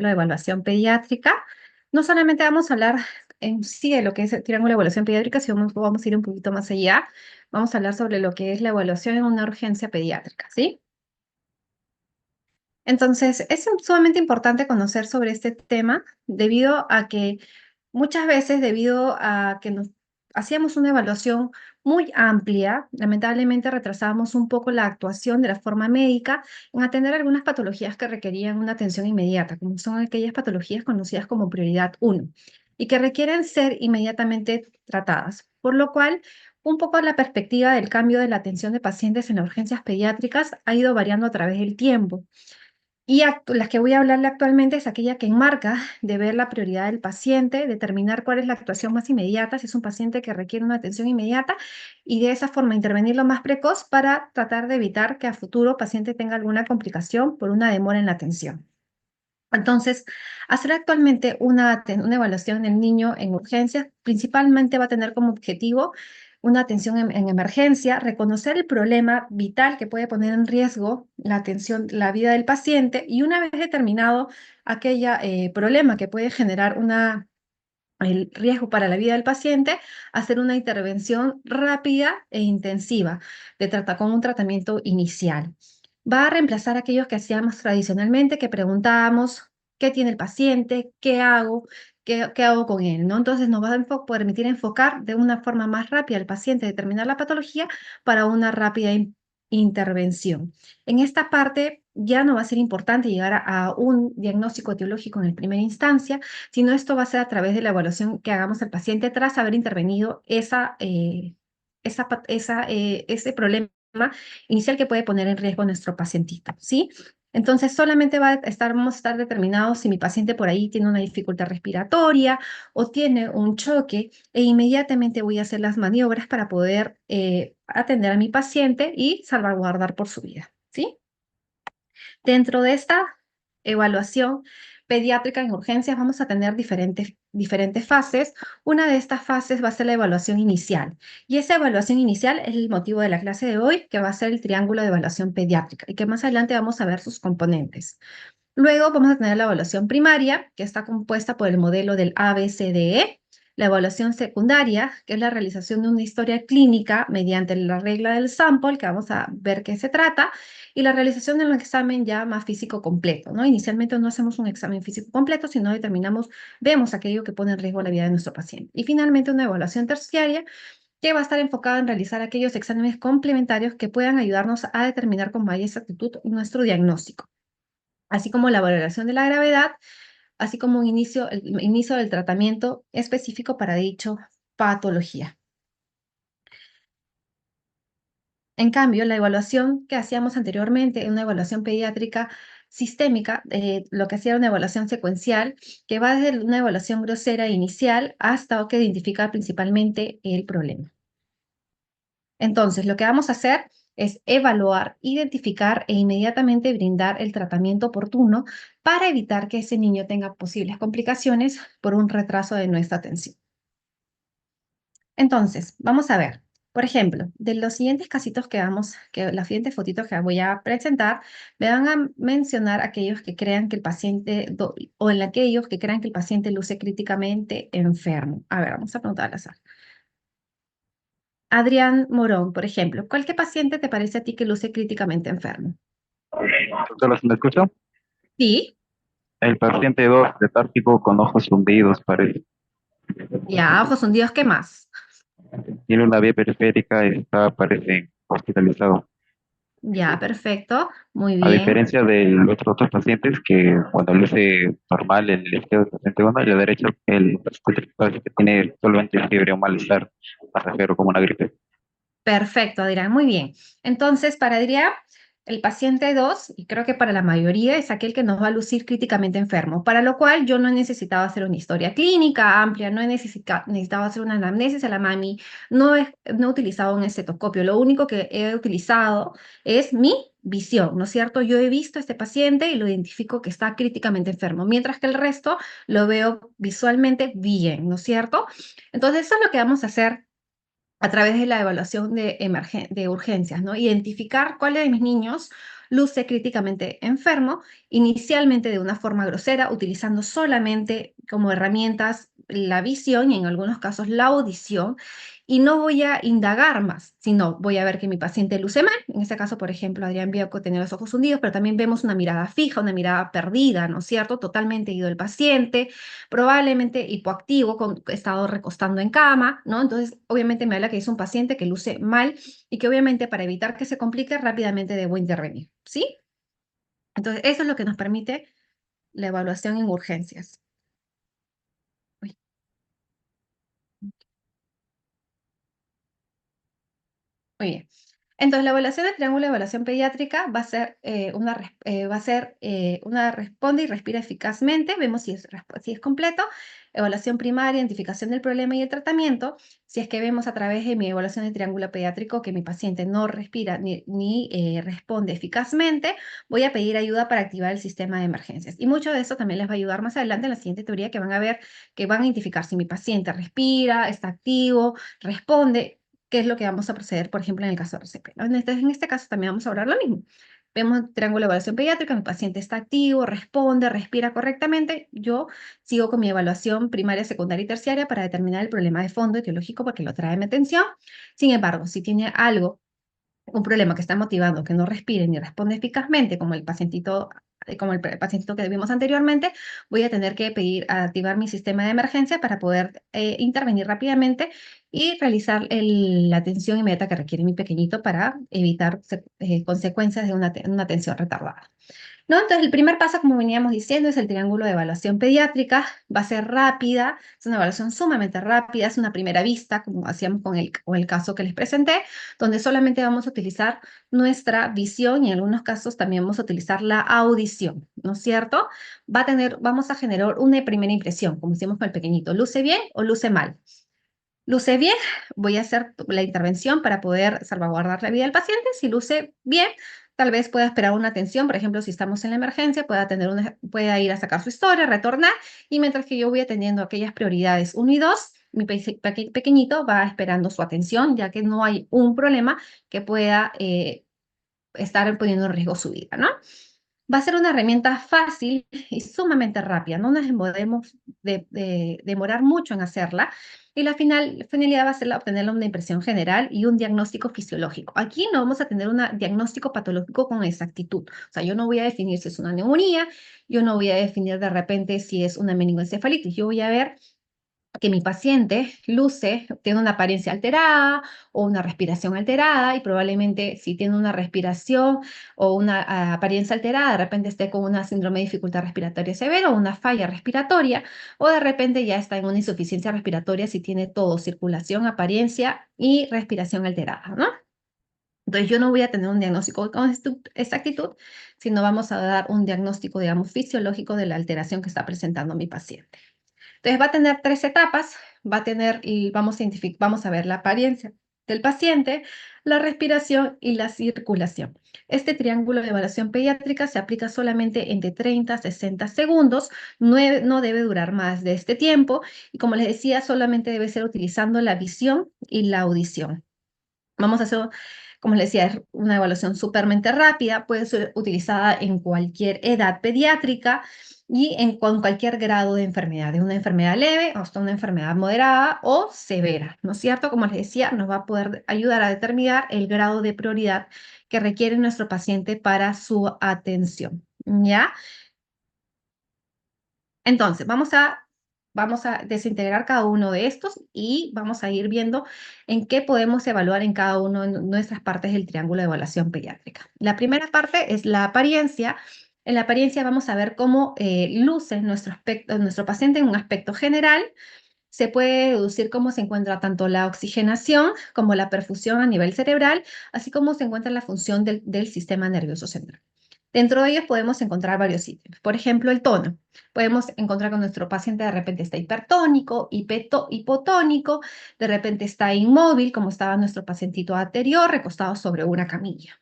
triángulo de evaluación pediátrica. No solamente vamos a hablar en sí de lo que es el triángulo de evaluación pediátrica, sino vamos a ir un poquito más allá. Vamos a hablar sobre lo que es la evaluación en una urgencia pediátrica, ¿sí? Entonces, es sumamente importante conocer sobre este tema debido a que muchas veces, debido a que nos hacíamos una evaluación muy amplia, lamentablemente retrasábamos un poco la actuación de la forma médica en atender algunas patologías que requerían una atención inmediata, como son aquellas patologías conocidas como prioridad uno y que requieren ser inmediatamente tratadas, por lo cual un poco la perspectiva del cambio de la atención de pacientes en las urgencias pediátricas ha ido variando a través del tiempo. Y las que voy a hablarle actualmente es aquella que enmarca de ver la prioridad del paciente, determinar cuál es la actuación más inmediata, si es un paciente que requiere una atención inmediata, y de esa forma intervenir lo más precoz para tratar de evitar que a futuro el paciente tenga alguna complicación por una demora en la atención. Entonces, hacer actualmente una evaluación del niño en urgencias principalmente va a tener como objetivo una atención en emergencia, reconocer el problema vital que puede poner en riesgo la atención, la vida del paciente, y una vez determinado aquel problema que puede generar el riesgo para la vida del paciente, hacer una intervención rápida e intensiva con un tratamiento inicial. Va a reemplazar aquellos que hacíamos tradicionalmente, que preguntábamos qué tiene el paciente, qué hago, qué hago con él, ¿no? Entonces nos va a permitir enfocar de una forma más rápida al paciente, determinar la patología para una rápida intervención. En esta parte ya no va a ser importante llegar a un diagnóstico etiológico en primera instancia, sino esto va a ser a través de la evaluación que hagamos al paciente tras haber intervenido ese problema inicial que puede poner en riesgo a nuestro pacientito, ¿sí? Entonces, solamente vamos a estar determinados si mi paciente por ahí tiene una dificultad respiratoria o tiene un choque, e inmediatamente voy a hacer las maniobras para poder atender a mi paciente y salvaguardar por su vida, ¿sí? Dentro de esta evaluación pediátrica en urgencias vamos a tener diferentes fases. Una de estas fases va a ser la evaluación inicial. Y esa evaluación inicial es el motivo de la clase de hoy, que va a ser el triángulo de evaluación pediátrica y que más adelante vamos a ver sus componentes. Luego vamos a tener la evaluación primaria, que está compuesta por el modelo del ABCDE. La evaluación secundaria, que es la realización de una historia clínica mediante la regla del sample, que vamos a ver qué se trata, y la realización de un examen ya más físico completo, ¿no? Inicialmente no hacemos un examen físico completo, sino vemos aquello que pone en riesgo la vida de nuestro paciente. Y finalmente una evaluación terciaria, que va a estar enfocada en realizar aquellos exámenes complementarios que puedan ayudarnos a determinar con mayor exactitud nuestro diagnóstico, así como la valoración de la gravedad, así como el inicio del tratamiento específico para dicha patología. En cambio, la evaluación que hacíamos anteriormente, una evaluación pediátrica sistémica, lo que hacía era una evaluación secuencial, que va desde una evaluación grosera inicial hasta que identifica principalmente el problema. Entonces, lo que vamos a hacer es evaluar, identificar e inmediatamente brindar el tratamiento oportuno para evitar que ese niño tenga posibles complicaciones por un retraso de nuestra atención. Entonces, vamos a ver, por ejemplo, de los siguientes casitos las siguientes fotitos que voy a presentar, me van a mencionar aquellos que crean que el paciente, o en aquellos que crean que el paciente luce críticamente enfermo. A ver, vamos a preguntar al azar. Adrián Morón, por ejemplo, ¿cuál paciente te parece a ti que luce críticamente enfermo? Solo se me escucha. Sí, El paciente 2 letárgico con ojos hundidos, parece. ya, ojos hundidos, ¿qué más? Tiene una vía periférica y está, parece, hospitalizado. Ya, perfecto, muy A bien. diferencia de los otros pacientes que cuando luce normal en el izquierdo del paciente 1 y la derecha, el paciente parece que tiene solamente fiebre o malestar pasajero como una gripe. Perfecto, Adrián, muy bien. Entonces, para Adrián, el paciente 2, y creo que para la mayoría, es aquel que nos va a lucir críticamente enfermo, para lo cual yo no he necesitado hacer una historia clínica amplia, no he necesitado hacer una anamnesis a la mami, no he utilizado un estetoscopio, lo único que he utilizado es mi visión, ¿no es cierto? Yo he visto a este paciente y lo identifico que está críticamente enfermo, mientras que el resto lo veo visualmente bien, ¿no es cierto? Entonces, eso es lo que vamos a hacer a través de la evaluación de urgencias, ¿no? Identificar cuáles de mis niños luce críticamente enfermo, inicialmente de una forma grosera, utilizando solamente como herramientas la visión y en algunos casos la audición, y no voy a indagar más, sino voy a ver que mi paciente luce mal. En este caso, por ejemplo, Adrián Bianco tenía los ojos hundidos, pero también vemos una mirada fija, una mirada perdida, ¿no es cierto? Totalmente ido el paciente, probablemente hipoactivo, con estado recostando en cama, ¿no? Entonces, obviamente me habla que es un paciente que luce mal y que obviamente para evitar que se complique rápidamente debo intervenir, ¿sí? Entonces, eso es lo que nos permite la evaluación en urgencias. Uy. Muy bien. Entonces, la evaluación del triángulo de evaluación pediátrica va a ser, una responde y respira eficazmente. Vemos si es completo. Evaluación primaria, identificación del problema y el tratamiento. Si es que vemos a través de mi evaluación de triángulo pediátrico que mi paciente no respira ni responde eficazmente, voy a pedir ayuda para activar el sistema de emergencias. Y mucho de eso también les va a ayudar más adelante en la siguiente teoría que van a ver, que van a identificar si mi paciente respira, está activo, responde, qué es lo que vamos a proceder, por ejemplo, en el caso de RCP, ¿no? En este caso también vamos a hablar lo mismo. Vemos el triángulo de evaluación pediátrica, mi paciente está activo, responde, respira correctamente. Yo sigo con mi evaluación primaria, secundaria y terciaria para determinar el problema de fondo etiológico porque lo trae a mi atención. Sin embargo, si tiene algo, un problema que está motivando que no respire ni responde eficazmente, como el pacientito que vimos anteriormente, voy a tener que pedir a activar mi sistema de emergencia para poder intervenir rápidamente y realizar la atención inmediata que requiere mi pequeñito para evitar consecuencias de una atención retardada. ¿No? Entonces, el primer paso, como veníamos diciendo, es el triángulo de evaluación pediátrica. Va a ser rápida, es una evaluación sumamente rápida, es una primera vista, como hacíamos con el caso que les presenté, donde solamente vamos a utilizar nuestra visión y en algunos casos también vamos a utilizar la audición, ¿no es cierto? Vamos a generar una primera impresión, como hicimos con el pequeñito. ¿Luce bien o luce mal? Luce bien, voy a hacer la intervención para poder salvaguardar la vida del paciente. Si luce bien, tal vez pueda esperar una atención, por ejemplo, si estamos en la emergencia, pueda ir a sacar su historia, retornar, y mientras que yo voy atendiendo aquellas prioridades 1 y 2, mi pequeñito va esperando su atención, ya que no hay un problema que pueda estar poniendo en riesgo su vida, ¿no? Va a ser una herramienta fácil y sumamente rápida, no nos podemos demorar mucho en hacerla, y finalidad va a ser obtener una impresión general y un diagnóstico fisiológico. Aquí no vamos a tener un diagnóstico patológico con exactitud, o sea, yo no voy a definir si es una neumonía, yo no voy a definir de repente si es una meningoencefalitis, yo voy a ver que mi paciente tiene una apariencia alterada o una respiración alterada, y probablemente si tiene una respiración o una apariencia alterada, de repente esté con una síndrome de dificultad respiratoria severa o una falla respiratoria, o de repente ya está en una insuficiencia respiratoria si tiene todo, circulación, apariencia y respiración alterada, ¿no? Entonces yo no voy a tener un diagnóstico con exactitud, sino vamos a dar un diagnóstico, digamos, fisiológico de la alteración que está presentando mi paciente. Entonces va a tener 3 etapas, y vamos a ver la apariencia del paciente, la respiración y la circulación. Este triángulo de evaluación pediátrica se aplica solamente entre 30 a 60 segundos, no debe durar más de este tiempo, y como les decía, solamente debe ser utilizando la visión y la audición. Vamos a hacer, como les decía, es una evaluación supermente rápida, puede ser utilizada en cualquier edad pediátrica y con cualquier grado de enfermedad, de una enfermedad leve hasta una enfermedad moderada o severa, ¿no es cierto? Como les decía, nos va a poder ayudar a determinar el grado de prioridad que requiere nuestro paciente para su atención, ¿ya? Entonces, vamos a desintegrar cada uno de estos y vamos a ir viendo en qué podemos evaluar en cada uno de nuestras partes del triángulo de evaluación pediátrica. La primera parte es la apariencia. En la apariencia vamos a ver cómo luce nuestro paciente en un aspecto general. Se puede deducir cómo se encuentra tanto la oxigenación como la perfusión a nivel cerebral, así como se encuentra la función del sistema nervioso central. Dentro de ellos podemos encontrar varios ítems. Por ejemplo, el tono. Podemos encontrar que nuestro paciente de repente está hipertónico, hipotónico, de repente está inmóvil, como estaba nuestro pacientito anterior, recostado sobre una camilla.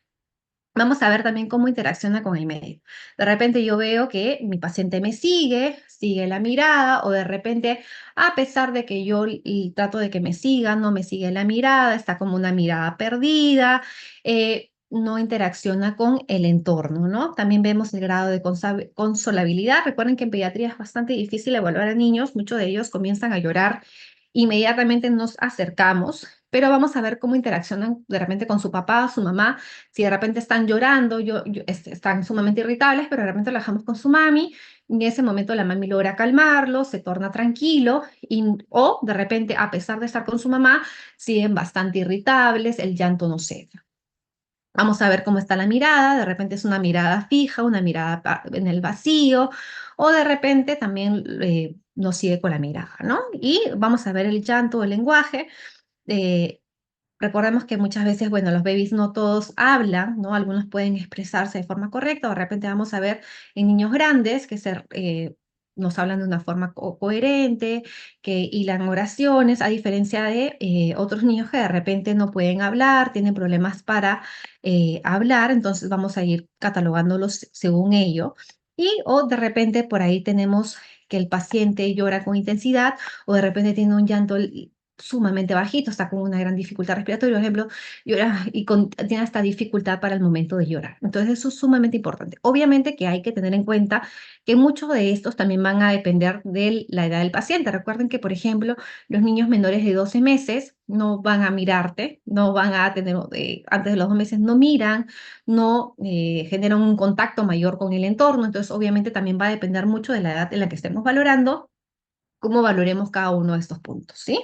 Vamos a ver también cómo interacciona con el medio. De repente yo veo que mi paciente me sigue la mirada, o de repente, a pesar de que yo trato de que me siga, no me sigue la mirada, está como una mirada perdida. no interacciona con el entorno, ¿no? También vemos el grado de consolabilidad. Recuerden que en pediatría es bastante difícil evaluar a niños, muchos de ellos comienzan a llorar, inmediatamente nos acercamos, pero vamos a ver cómo interaccionan de repente con su papá, su mamá, si de repente están llorando, están sumamente irritables, pero de repente lo dejamos con su mami, y en ese momento la mami logra calmarlo, se torna tranquilo, o de repente, a pesar de estar con su mamá, siguen bastante irritables, el llanto no cesa. Vamos a ver cómo está la mirada, de repente es una mirada fija, una mirada en el vacío, o de repente también nos sigue con la mirada, ¿no? Y vamos a ver el llanto o el lenguaje. eh, Recordemos que muchas veces, bueno, los babies no todos hablan, ¿no? Algunos pueden expresarse de forma correcta, o de repente vamos a ver en niños grandes que nos hablan de una forma coherente, que hilan oraciones, a diferencia de otros niños que de repente no pueden hablar, tienen problemas para hablar, entonces vamos a ir catalogándolos según ello. O de repente por ahí tenemos que el paciente llora con intensidad, o de repente tiene un llanto sumamente bajito, está con una gran dificultad respiratoria, por ejemplo, llora y tiene hasta dificultad para el momento de llorar. Entonces, eso es sumamente importante. Obviamente que hay que tener en cuenta que muchos de estos también van a depender de la edad del paciente. Recuerden que, por ejemplo, los niños menores de 12 meses no van a mirarte, no van a tener, antes de los 2 meses no miran, no generan un contacto mayor con el entorno. Entonces, obviamente también va a depender mucho de la edad en la que estemos valorando, cómo valoremos cada uno de estos puntos, ¿sí?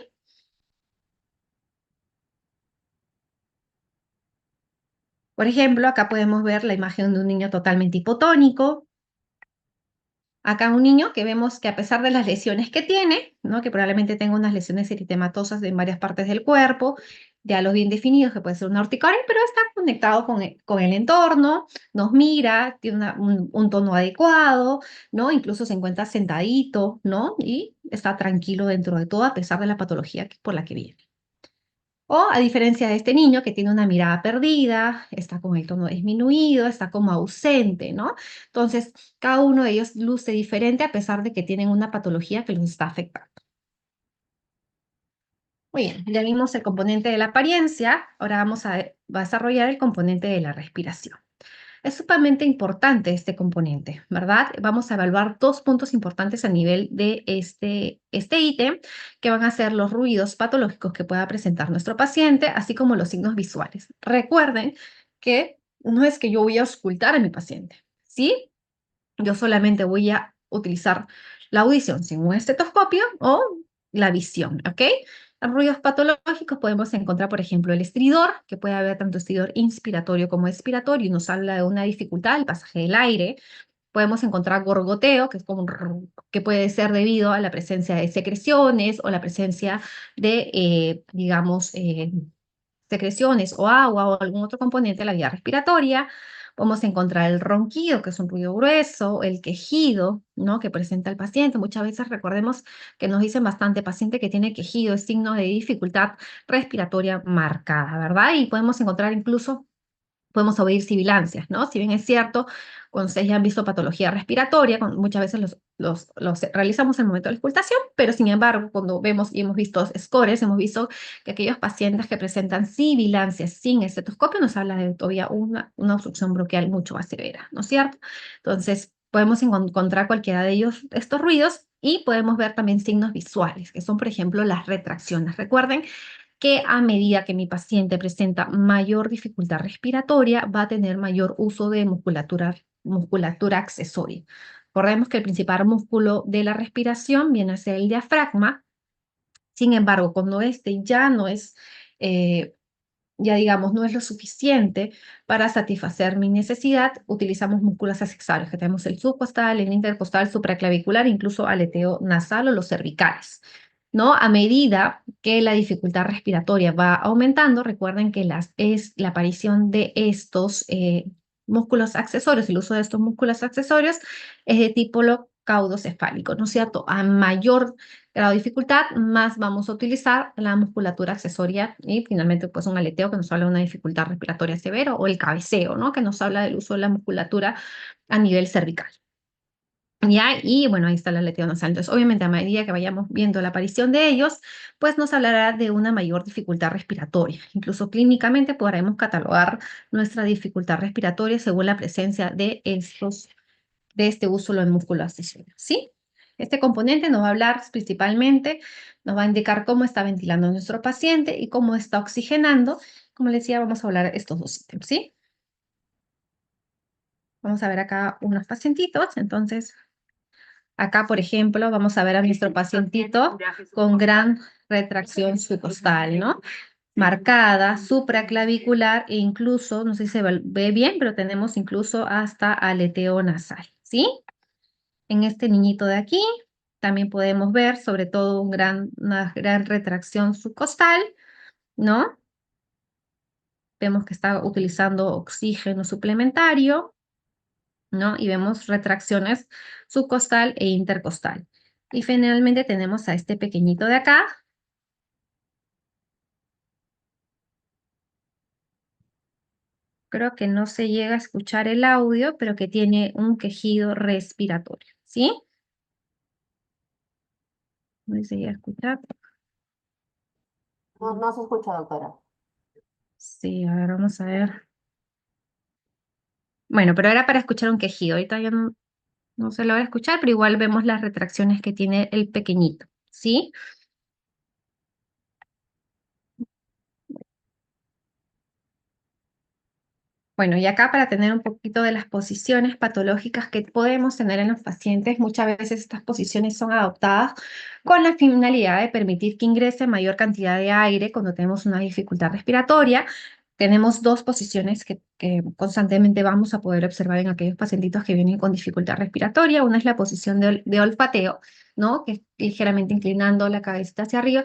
Por ejemplo, acá podemos ver la imagen de un niño totalmente hipotónico. Acá un niño que vemos que a pesar de las lesiones que tiene, ¿no? Que probablemente tenga unas lesiones eritematosas en varias partes del cuerpo, ya los bien definidos, que puede ser una urticaria, pero está conectado con el entorno, nos mira, tiene un tono adecuado, ¿no? Incluso se encuentra sentadito, ¿no? Y está tranquilo dentro de todo, a pesar de la patología por la que viene. O a diferencia de este niño que tiene una mirada perdida, está con el tono disminuido, está como ausente, ¿no? Entonces, cada uno de ellos luce diferente a pesar de que tienen una patología que los está afectando. Muy bien, ya vimos el componente de la apariencia, ahora vamos a desarrollar el componente de la respiración. Es sumamente importante este componente, ¿verdad? Vamos a evaluar dos puntos importantes a nivel de este ítem, que van a ser los ruidos patológicos que pueda presentar nuestro paciente, así como los signos visuales. Recuerden que no es que yo voy a auscultar a mi paciente, ¿sí? Yo solamente voy a utilizar la audición sin un estetoscopio o la visión, ¿ok? En ruidos patológicos podemos encontrar, por ejemplo, el estridor, que puede haber tanto estridor inspiratorio como expiratorio, y nos habla de una dificultad al pasaje del aire. Podemos encontrar gorgoteo, que es como que puede ser debido a la presencia de secreciones o la presencia de, digamos, secreciones o agua o algún otro componente de la vía respiratoria. Podemos encontrar el ronquido, que es un ruido grueso, el quejido, ¿no? Que presenta el paciente. Muchas veces recordemos que nos dicen bastante, paciente que tiene quejido es signo de dificultad respiratoria marcada, ¿verdad? Y podemos encontrar incluso, podemos oír sibilancias, ¿no? Si bien es cierto, cuando ustedes ya han visto patología respiratoria, muchas veces los realizamos en el momento de la auscultación, pero sin embargo, cuando vemos y hemos visto scores, hemos visto que aquellos pacientes que presentan sibilancias sin estetoscopio nos habla de todavía una obstrucción bronquial mucho más severa, ¿no es cierto? Entonces, podemos encontrar cualquiera de ellos, estos ruidos, y podemos ver también signos visuales, que son, por ejemplo, las retracciones. Recuerden que a medida que mi paciente presenta mayor dificultad respiratoria, va a tener mayor uso de musculatura accesoria. Recordemos que el principal músculo de la respiración viene a ser el diafragma. Sin embargo, cuando este ya no es, ya digamos, no es lo suficiente para satisfacer mi necesidad, utilizamos músculos accesorios, que tenemos el subcostal, el intercostal, supraclavicular, incluso aleteo nasal o los cervicales, ¿no? A medida que la dificultad respiratoria va aumentando, recuerden que es la aparición de estos músculos accesorios, el uso de estos músculos accesorios es de tipo caudocefálico, ¿no es cierto? A mayor grado de dificultad, más vamos a utilizar la musculatura accesoria y finalmente pues un aleteo que nos habla de una dificultad respiratoria severa o el cabeceo, ¿no? Que nos habla del uso de la musculatura a nivel cervical. ¿Ya? Y bueno, ahí está la aleteo nasal. Entonces, obviamente, a medida que vayamos viendo la aparición de ellos, pues nos hablará de una mayor dificultad respiratoria. Incluso clínicamente podremos catalogar nuestra dificultad respiratoria según la presencia de este úsulo del músculo abscesorio, ¿sí? Este componente nos va a hablar principalmente, nos va a indicar cómo está ventilando nuestro paciente y cómo está oxigenando. Como les decía, vamos a hablar de estos dos ítems, ¿sí? Vamos a ver acá unos pacientitos. Entonces, acá, por ejemplo, vamos a ver a nuestro pacientito con gran retracción subcostal, ¿no? Marcada, supraclavicular e incluso, no sé si se ve bien, pero tenemos incluso hasta aleteo nasal, ¿sí? En este niñito de aquí también podemos ver sobre todo una gran retracción subcostal, ¿no? Vemos que está utilizando oxígeno suplementario, ¿no? Y vemos retracciones subcostal e intercostal. Y finalmente tenemos a este pequeñito de acá. Creo que no se llega a escuchar el audio, pero que tiene un quejido respiratorio, ¿sí? No se llega a escuchar. No, no se escucha, doctora. Sí, a ver, vamos a ver. Bueno, pero era para escuchar un quejido. Ahorita ya no se logra escuchar, pero igual vemos las retracciones que tiene el pequeñito, ¿sí? Bueno, y acá para tener un poquito de las posiciones patológicas que podemos tener en los pacientes, muchas veces estas posiciones son adoptadas con la finalidad de permitir que ingrese mayor cantidad de aire cuando tenemos una dificultad respiratoria. Tenemos dos posiciones que constantemente vamos a poder observar en aquellos pacientitos que vienen con dificultad respiratoria. Una es la posición de olfateo, ¿no? Que es ligeramente inclinando la cabeza hacia arriba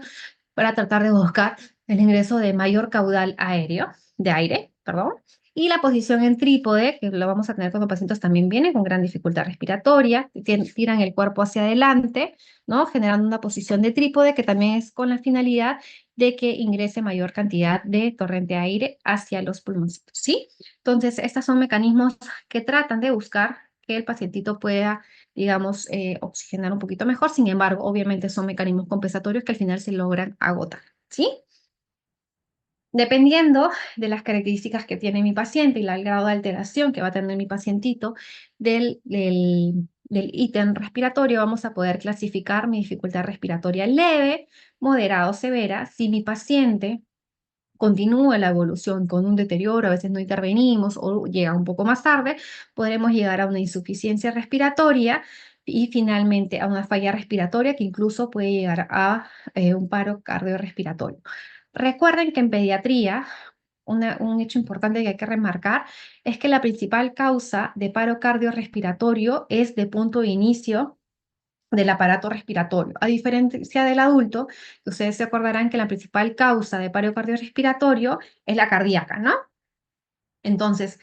para tratar de buscar el ingreso de mayor caudal aéreo, de aire, perdón. Y la posición en trípode, que lo vamos a tener cuando pacientes también vienen con gran dificultad respiratoria, tiran el cuerpo hacia adelante, ¿no? Generando una posición de trípode que también es con la finalidad de que ingrese mayor cantidad de torrente de aire hacia los pulmones, ¿sí? Entonces, estos son mecanismos que tratan de buscar que el pacientito pueda, digamos, oxigenar un poquito mejor. Sin embargo, obviamente son mecanismos compensatorios que al final se logran agotar, ¿sí? Dependiendo de las características que tiene mi paciente y el grado de alteración que va a tener mi pacientito del ítem respiratorio, vamos a poder clasificar mi dificultad respiratoria leve, moderada o severa. Si mi paciente continúa la evolución con un deterioro, a veces no intervenimos o llega un poco más tarde, podremos llegar a una insuficiencia respiratoria y finalmente a una falla respiratoria que incluso puede llegar a un paro cardiorrespiratorio. Recuerden que en pediatría, un hecho importante que hay que remarcar es que la principal causa de paro cardiorrespiratorio es de punto de inicio del aparato respiratorio. A diferencia del adulto, ustedes se acordarán que la principal causa de paro cardiorrespiratorio es la cardíaca, ¿no? Entonces,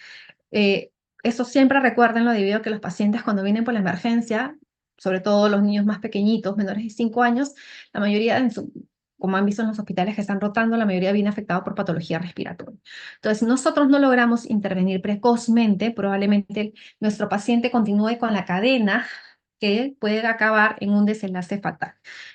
eh, eso siempre recuérdenlo debido a que los pacientes cuando vienen por la emergencia, sobre todo los niños más pequeñitos, menores de 5 años, la mayoría, como han visto en los hospitales que están rotando, la mayoría viene afectado por patología respiratoria. Entonces, si nosotros no logramos intervenir precozmente, probablemente nuestro paciente continúe con la cadena que puede acabar en un desenlace fatal.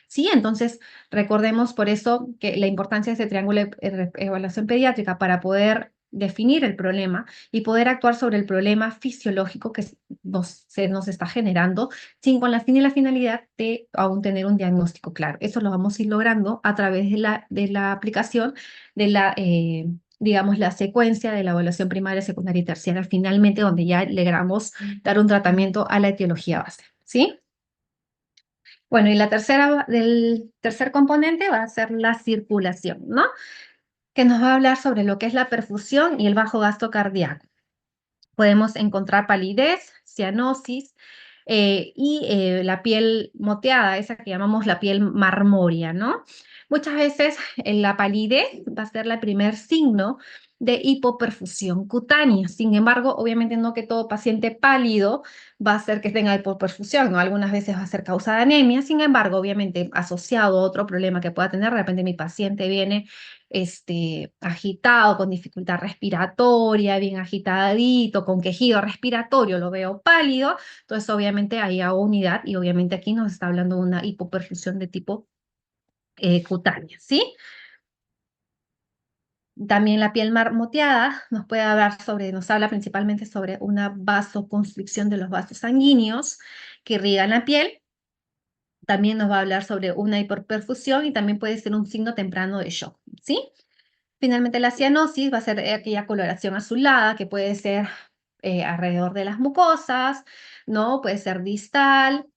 Sí, entonces recordemos por eso que la importancia de este triángulo de evaluación pediátrica para poder definir el problema y poder actuar sobre el problema fisiológico que se nos está generando, sin con la fin y la finalidad de aún tener un diagnóstico claro. Eso lo vamos a ir logrando a través de la aplicación de digamos, la secuencia de la evaluación primaria, secundaria y terciaria, finalmente donde ya logramos dar un tratamiento a la etiología base, ¿sí? Bueno, y del tercer componente va a ser la circulación, ¿no? Que nos va a hablar sobre lo que es la perfusión y el bajo gasto cardíaco. Podemos encontrar palidez, cianosis la piel moteada, esa que llamamos la piel marmórea, ¿no? Muchas veces la palidez va a ser el primer signo de hipoperfusión cutánea. Sin embargo, obviamente no que todo paciente pálido va a ser que tenga hipoperfusión, ¿no? Algunas veces va a ser causa de anemia. Sin embargo, obviamente asociado a otro problema que pueda tener, de repente mi paciente viene agitado, con dificultad respiratoria, bien agitadito, con quejido respiratorio, lo veo pálido, entonces obviamente ahí hago unidad y obviamente aquí nos está hablando de una hipoperfusión de tipo cutánea, ¿sí? También la piel marmoteada nos puede hablar sobre, nos habla principalmente sobre una vasoconstricción de los vasos sanguíneos que irrigan la piel. También nos va a hablar sobre una hiperperfusión y también puede ser un signo temprano de shock, ¿sí? Finalmente la cianosis va a ser aquella coloración azulada que puede ser alrededor de las mucosas, ¿no? Puede ser distal,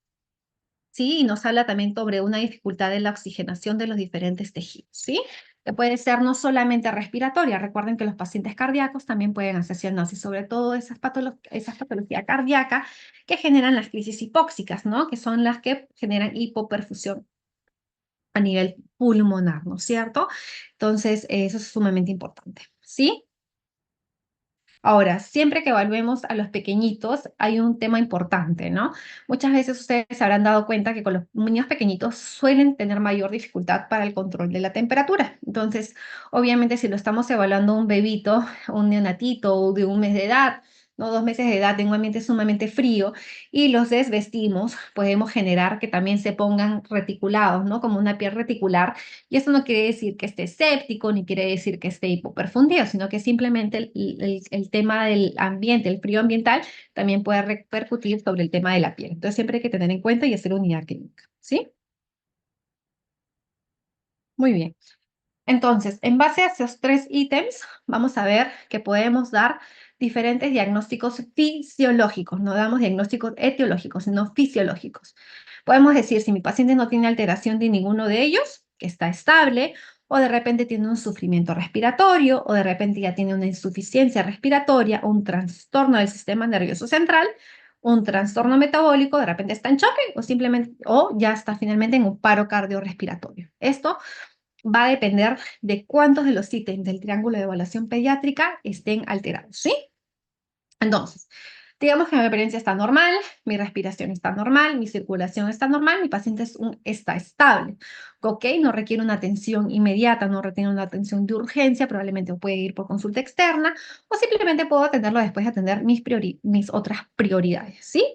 ¿sí? Y nos habla también sobre una dificultad en la oxigenación de los diferentes tejidos, ¿sí? Que puede ser no solamente respiratoria, recuerden que los pacientes cardíacos también pueden hacer cianosis, sobre todo esas patologías cardíacas que generan las crisis hipóxicas, ¿no? Que son las que generan hipoperfusión a nivel pulmonar, ¿no es cierto? Entonces, eso es sumamente importante, ¿sí? Ahora, siempre que evaluemos a los pequeñitos, hay un tema importante, ¿no? Muchas veces ustedes se habrán dado cuenta que con los niños pequeñitos suelen tener mayor dificultad para el control de la temperatura. Entonces, obviamente, si lo estamos evaluando un bebito, un neonatito o de un mes de edad, ¿no? 2 meses de edad en un ambiente sumamente frío y los desvestimos, podemos generar que también se pongan reticulados, ¿no? Como una piel reticular y eso no quiere decir que esté escéptico, ni quiere decir que esté hipoperfundido, sino que simplemente el tema del ambiente, el frío ambiental, también puede repercutir sobre el tema de la piel. Entonces siempre hay que tener en cuenta y hacer unidad clínica, ¿sí? Muy bien. Entonces, en base a esos 3 ítems, vamos a ver que podemos dar diferentes diagnósticos fisiológicos. No damos diagnósticos etiológicos, sino fisiológicos. Podemos decir si mi paciente no tiene alteración de ninguno de ellos, que está estable, o de repente tiene un sufrimiento respiratorio, o de repente ya tiene una insuficiencia respiratoria, o un trastorno del sistema nervioso central, un trastorno metabólico, de repente está en choque, o simplemente, o ya está finalmente en un paro cardiorrespiratorio. Esto va a depender de cuántos de los ítems del triángulo de evaluación pediátrica estén alterados, ¿sí? Entonces, digamos que mi apariencia está normal, mi respiración está normal, mi circulación está normal, mi paciente está estable, ¿ok? No requiere una atención inmediata, no requiere una atención de urgencia, probablemente puede ir por consulta externa o simplemente puedo atenderlo después de atender mis otras prioridades, ¿sí?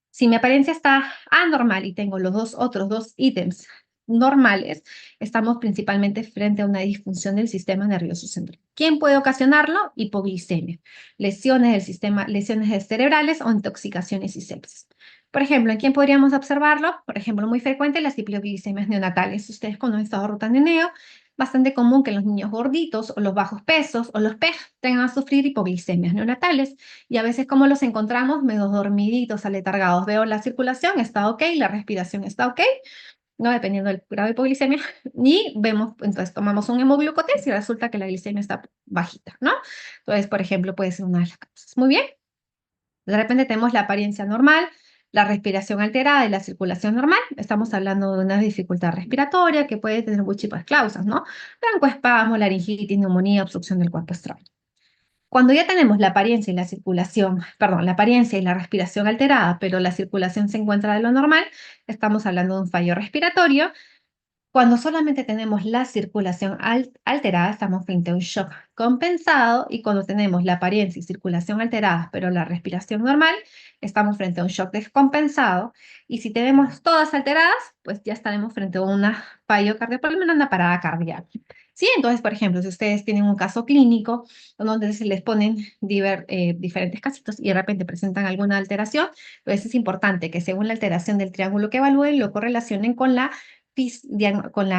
Si mi apariencia está anormal y tengo los otros dos ítems normales, estamos principalmente frente a una disfunción del sistema nervioso central. ¿Quién puede ocasionarlo? Hipoglicemia, lesiones del sistema, lesiones cerebrales o intoxicaciones y sepsis. Por ejemplo, ¿en quién podríamos observarlo? Por ejemplo, muy frecuente las hipoglicemias neonatales. Ustedes con un estado rotaneo, bastante común que los niños gorditos o los bajos pesos o los PEG tengan a sufrir hipoglicemias neonatales y a veces como los encontramos medio dormiditos, aletargados. Veo la circulación, está ok, la respiración está ok, no dependiendo del grado de hipoglicemia, y vemos, entonces tomamos un hemoglucotés y resulta que la glicemia está bajita, ¿no? Entonces, por ejemplo, puede ser una de las causas. Muy bien, de repente tenemos la apariencia normal, la respiración alterada y la circulación normal. Estamos hablando de una dificultad respiratoria que puede tener múltiples causas, ¿no? Broncoespasmo, laringitis, neumonía, obstrucción del cuerpo extraño. Cuando ya tenemos la apariencia y la circulación, perdón, la apariencia y la respiración alterada, pero la circulación se encuentra de lo normal, estamos hablando de un fallo respiratorio. Cuando solamente tenemos la circulación alterada, estamos frente a un shock compensado y cuando tenemos la apariencia y circulación alteradas, pero la respiración normal, estamos frente a un shock descompensado y si tenemos todas alteradas, pues ya estaremos frente a una fallo cardiopulmonar, una parada cardíaca. Sí, entonces, por ejemplo, si ustedes tienen un caso clínico donde se les ponen diferentes casitos y de repente presentan alguna alteración, pues es importante que según la alteración del triángulo que evalúen, lo correlacionen con la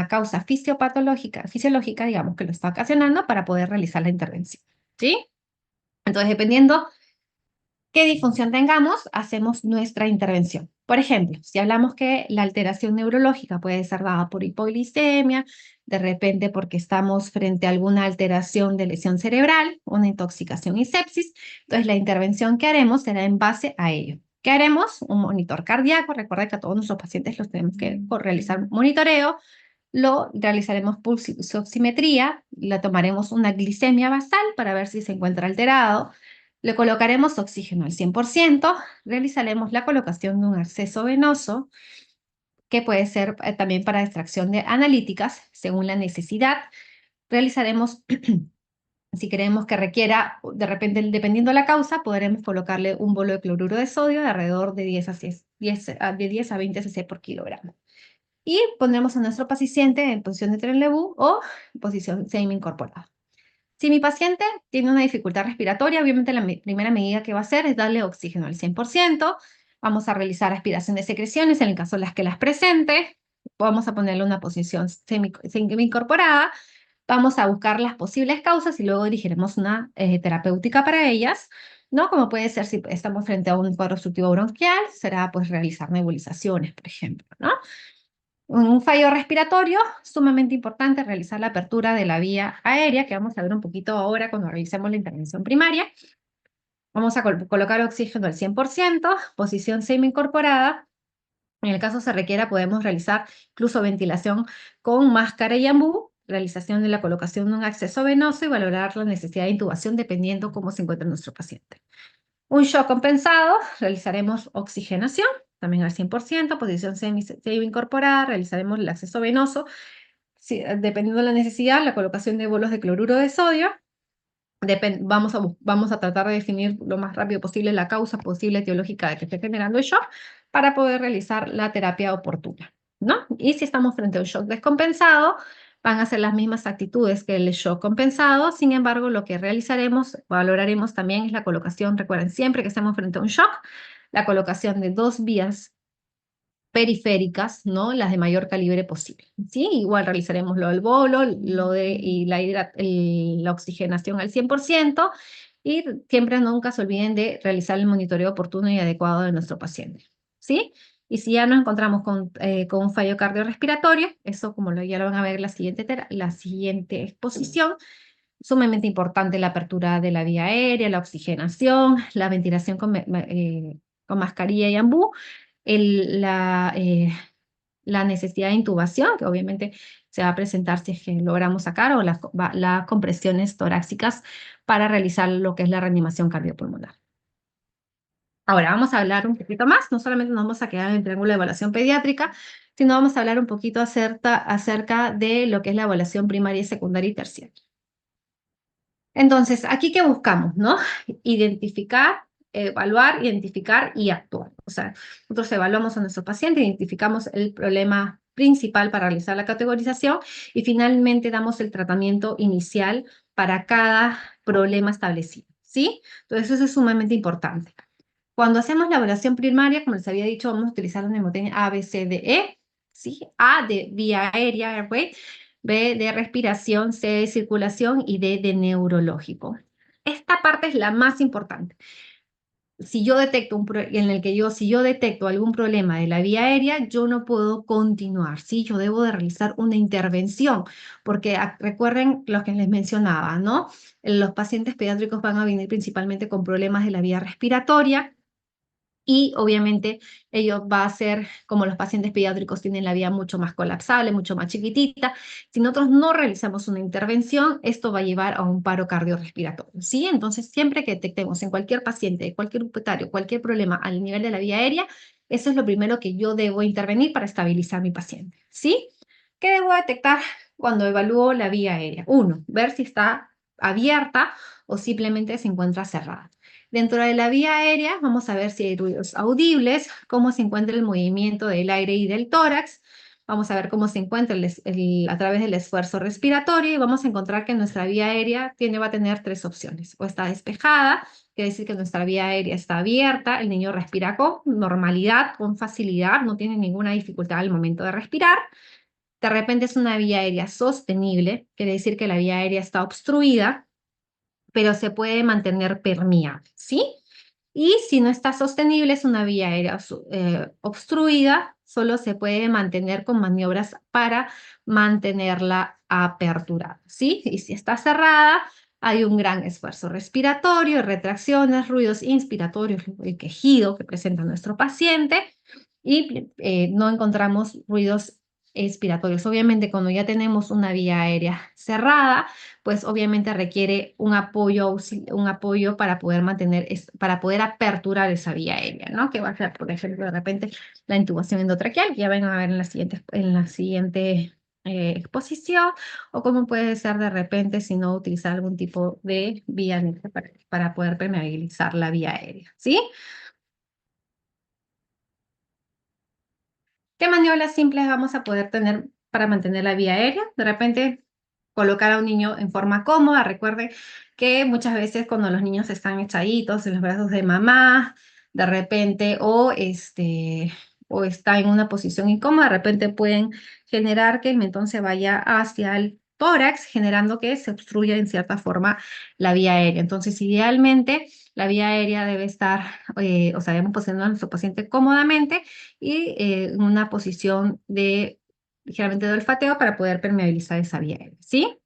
causa fisiológica, digamos, que lo está ocasionando para poder realizar la intervención, ¿sí? Entonces, dependiendo qué disfunción tengamos, hacemos nuestra intervención. Por ejemplo, si hablamos que la alteración neurológica puede ser dada por hipoglicemia, de repente porque estamos frente a alguna alteración de lesión cerebral, una intoxicación y sepsis, entonces la intervención que haremos será en base a ello. ¿Qué haremos? Un monitor cardíaco. Recuerda que a todos nuestros pacientes los tenemos que realizar monitoreo. Lo realizaremos pulsioximetría, le tomaremos una glicemia basal para ver si se encuentra alterado. Le colocaremos oxígeno al 100%, realizaremos la colocación de un acceso venoso, que puede ser también para extracción de analíticas, según la necesidad. realizaremos, si queremos que requiera, de repente, dependiendo de la causa, podremos colocarle un bolo de cloruro de sodio de alrededor de 10 a 20 cc por kilogramo. Y pondremos a nuestro paciente en posición de Trenlebu o posición semi-incorporada. Si mi paciente tiene una dificultad respiratoria, obviamente la primera medida que va a hacer es darle oxígeno al 100%. Vamos a realizar aspiración de secreciones en el caso de las que las presente. Vamos a ponerle una posición semi-incorporada. Vamos a buscar las posibles causas y luego dirigiremos una terapéutica para ellas, ¿no? Como puede ser si estamos frente a un cuadro obstructivo bronquial, será pues realizar nebulizaciones, por ejemplo, ¿no? Un fallo respiratorio, sumamente importante realizar la apertura de la vía aérea, que vamos a ver un poquito ahora cuando realicemos la intervención primaria. Vamos a colocar oxígeno al 100%, posición semi-incorporada. En el caso se requiera, podemos realizar incluso ventilación con máscara y ambú, realización de la colocación de un acceso venoso y valorar la necesidad de intubación dependiendo cómo se encuentra nuestro paciente. Un shock compensado, realizaremos oxigenación, también al 100%, posición semi-incorporada, realizaremos el acceso venoso, dependiendo de la necesidad, la colocación de bolos de cloruro de sodio. Vamos a tratar de definir lo más rápido posible la causa posible etiológica de que esté generando el shock para poder realizar la terapia oportuna, ¿no? Y si estamos frente a un shock descompensado, van a ser las mismas actitudes que el shock compensado. Sin embargo, lo que realizaremos, valoraremos también es la colocación, recuerden, siempre que estemos frente a un shock, la colocación de 2 vías periféricas, ¿no? Las de mayor calibre posible, ¿sí? Igual realizaremos lo del bolo, y la oxigenación al 100%, y siempre nunca se olviden de realizar el monitoreo oportuno y adecuado de nuestro paciente, ¿sí? Y si ya nos encontramos con un fallo cardiorrespiratorio, eso como ya lo van a ver en la siguiente exposición, sumamente importante la apertura de la vía aérea, la oxigenación, la ventilación con mascarilla y ambú, el, la, eh, la necesidad de intubación, que obviamente se va a presentar si es que logramos sacar, o las compresiones torácicas para realizar lo que es la reanimación cardiopulmonar. Ahora vamos a hablar un poquito más, no solamente nos vamos a quedar en el triángulo de evaluación pediátrica, sino vamos a hablar un poquito acerca de lo que es la evaluación primaria, secundaria y terciaria. Entonces, aquí qué buscamos, ¿no? Identificar, evaluar, identificar y actuar. O sea, nosotros evaluamos a nuestro paciente, identificamos el problema principal para realizar la categorización y finalmente damos el tratamiento inicial para cada problema establecido, ¿sí? Entonces, eso es sumamente importante. Cuando hacemos la evaluación primaria, como les había dicho, vamos a utilizar la mnemotecnia A, B, C, D, E, ¿sí? A de vía aérea, airway, B de respiración, C de circulación y D de neurológico. Esta parte es la más importante. Si yo detecto si yo detecto algún problema de la vía aérea, yo no puedo continuar, ¿sí? Yo debo de realizar una intervención, porque recuerden lo que les mencionaba, ¿no? Los pacientes pediátricos van a venir principalmente con problemas de la vía respiratoria, y obviamente ello va a ser, como los pacientes pediátricos tienen la vía mucho más colapsable, mucho más chiquitita, si nosotros no realizamos una intervención, esto va a llevar a un paro cardiorrespiratorio, ¿sí? Entonces, siempre que detectemos en cualquier paciente, cualquier putario, cualquier problema al nivel de la vía aérea, eso es lo primero que yo debo intervenir para estabilizar mi paciente, ¿sí? ¿Qué debo detectar cuando evalúo la vía aérea? Uno, ver si está abierta o simplemente se encuentra cerrada. Dentro de la vía aérea vamos a ver si hay ruidos audibles, cómo se encuentra el movimiento del aire y del tórax, vamos a ver cómo se encuentra a través del esfuerzo respiratorio y vamos a encontrar que nuestra vía aérea va a tener 3 opciones. O está despejada, quiere decir que nuestra vía aérea está abierta, el niño respira con normalidad, con facilidad, no tiene ninguna dificultad al momento de respirar. De repente es una vía aérea sostenible, quiere decir que la vía aérea está obstruida, pero se puede mantener permeable, ¿sí? Y si no está sostenible, es una vía aérea obstruida, solo se puede mantener con maniobras para mantenerla aperturada, ¿sí? Y si está cerrada, hay un gran esfuerzo respiratorio, retracciones, ruidos inspiratorios, el quejido que presenta nuestro paciente, y no encontramos ruidos expiratorios. Obviamente, cuando ya tenemos una vía aérea cerrada, pues obviamente requiere un apoyo para poder aperturar esa vía aérea, ¿no? Que va a ser, por ejemplo, de repente la intubación endotraqueal, que ya van a ver en la siguiente exposición, o cómo puede ser de repente si no utilizar algún tipo de vía negra para poder permeabilizar la vía aérea, ¿sí? ¿Qué maniobras simples vamos a poder tener para mantener la vía aérea? De repente, colocar a un niño en forma cómoda. Recuerden que muchas veces cuando los niños están echaditos en los brazos de mamá, de repente, o está en una posición incómoda, de repente pueden generar que el mentón se vaya hacia el tórax, generando que se obstruya en cierta forma la vía aérea. Entonces, idealmente, la vía aérea debe estar, o sea, debemos posicionar a nuestro paciente cómodamente y en una posición de ligeramente de olfateo para poder permeabilizar esa vía aérea, ¿sí?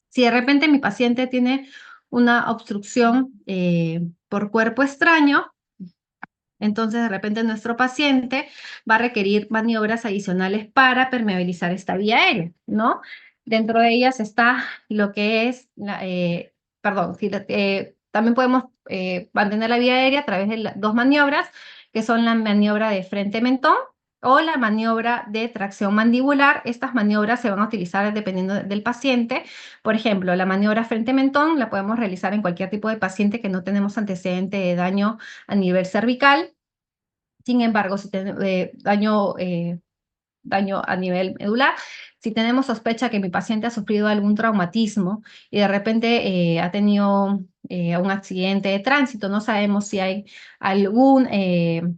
Si de repente mi paciente tiene una obstrucción por cuerpo extraño, entonces de repente nuestro paciente va a requerir maniobras adicionales para permeabilizar esta vía aérea, ¿no? Dentro de ellas está lo que es, perdón, también podemos mantener la vía aérea a través de dos maniobras, que son la maniobra de frente-mentón o la maniobra de tracción mandibular. Estas maniobras se van a utilizar dependiendo del paciente. Por ejemplo, la maniobra frente-mentón la podemos realizar en cualquier tipo de paciente que no tenemos antecedente de daño a nivel cervical. Sin embargo, si tenemos daño a nivel medular, si tenemos sospecha que mi paciente ha sufrido algún traumatismo y de repente ha tenido un accidente de tránsito, no sabemos si hay algún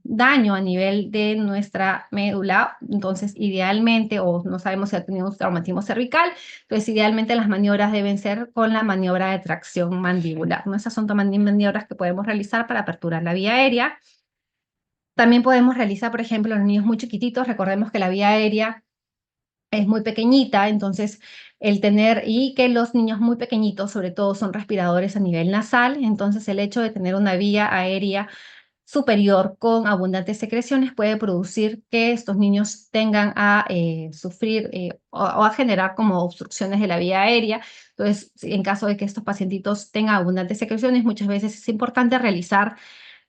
daño a nivel de nuestra médula, entonces idealmente, o no sabemos si ha tenido un traumatismo cervical, entonces idealmente las maniobras deben ser con la maniobra de tracción mandibular, ¿no? Esas son también maniobras que podemos realizar para aperturar la vía aérea. También podemos realizar, por ejemplo, en los niños muy chiquititos, recordemos que la vía aérea es muy pequeñita, entonces el tener, y que los niños muy pequeñitos sobre todo son respiradores a nivel nasal, entonces el hecho de tener una vía aérea superior con abundantes secreciones puede producir que estos niños tengan a sufrir o a generar como obstrucciones de la vía aérea. Entonces, en caso de que estos pacientitos tengan abundantes secreciones, muchas veces es importante realizar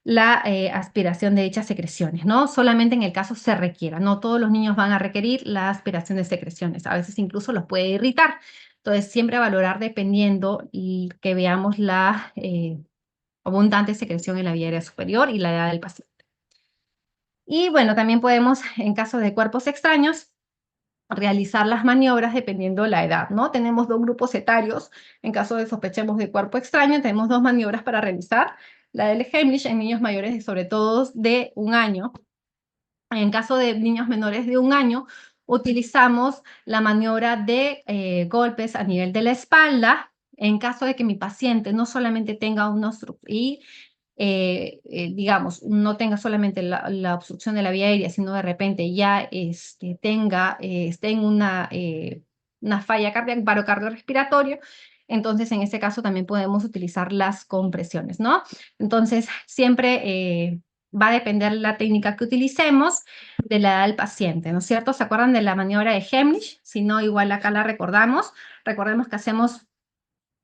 la aspiración de dichas secreciones, ¿no? Solamente en el caso se requiera, no todos los niños van a requerir la aspiración de secreciones, a veces incluso los puede irritar. Entonces, siempre valorar dependiendo y que veamos la abundante secreción en la vía aérea superior y la edad del paciente. Y bueno, también podemos, en caso de cuerpos extraños, realizar las maniobras dependiendo la edad, ¿no? Tenemos dos grupos etarios, en caso de sospechemos de cuerpo extraño, tenemos dos maniobras para realizar, la del Heimlich en niños mayores, sobre todo de 1 año. En caso de niños menores de 1 año, utilizamos la maniobra de golpes a nivel de la espalda, en caso de que mi paciente no solamente tenga unos y digamos, no tenga solamente la obstrucción de la vía aérea, sino de repente ya esté en una falla cardíaca, paro cardiorrespiratorio, entonces en ese caso también podemos utilizar las compresiones, ¿no? Entonces, siempre va a depender la técnica que utilicemos de la edad del paciente, ¿no es cierto? ¿Se acuerdan de la maniobra de Heimlich? Si no, igual acá la recordamos. Recordemos que hacemos,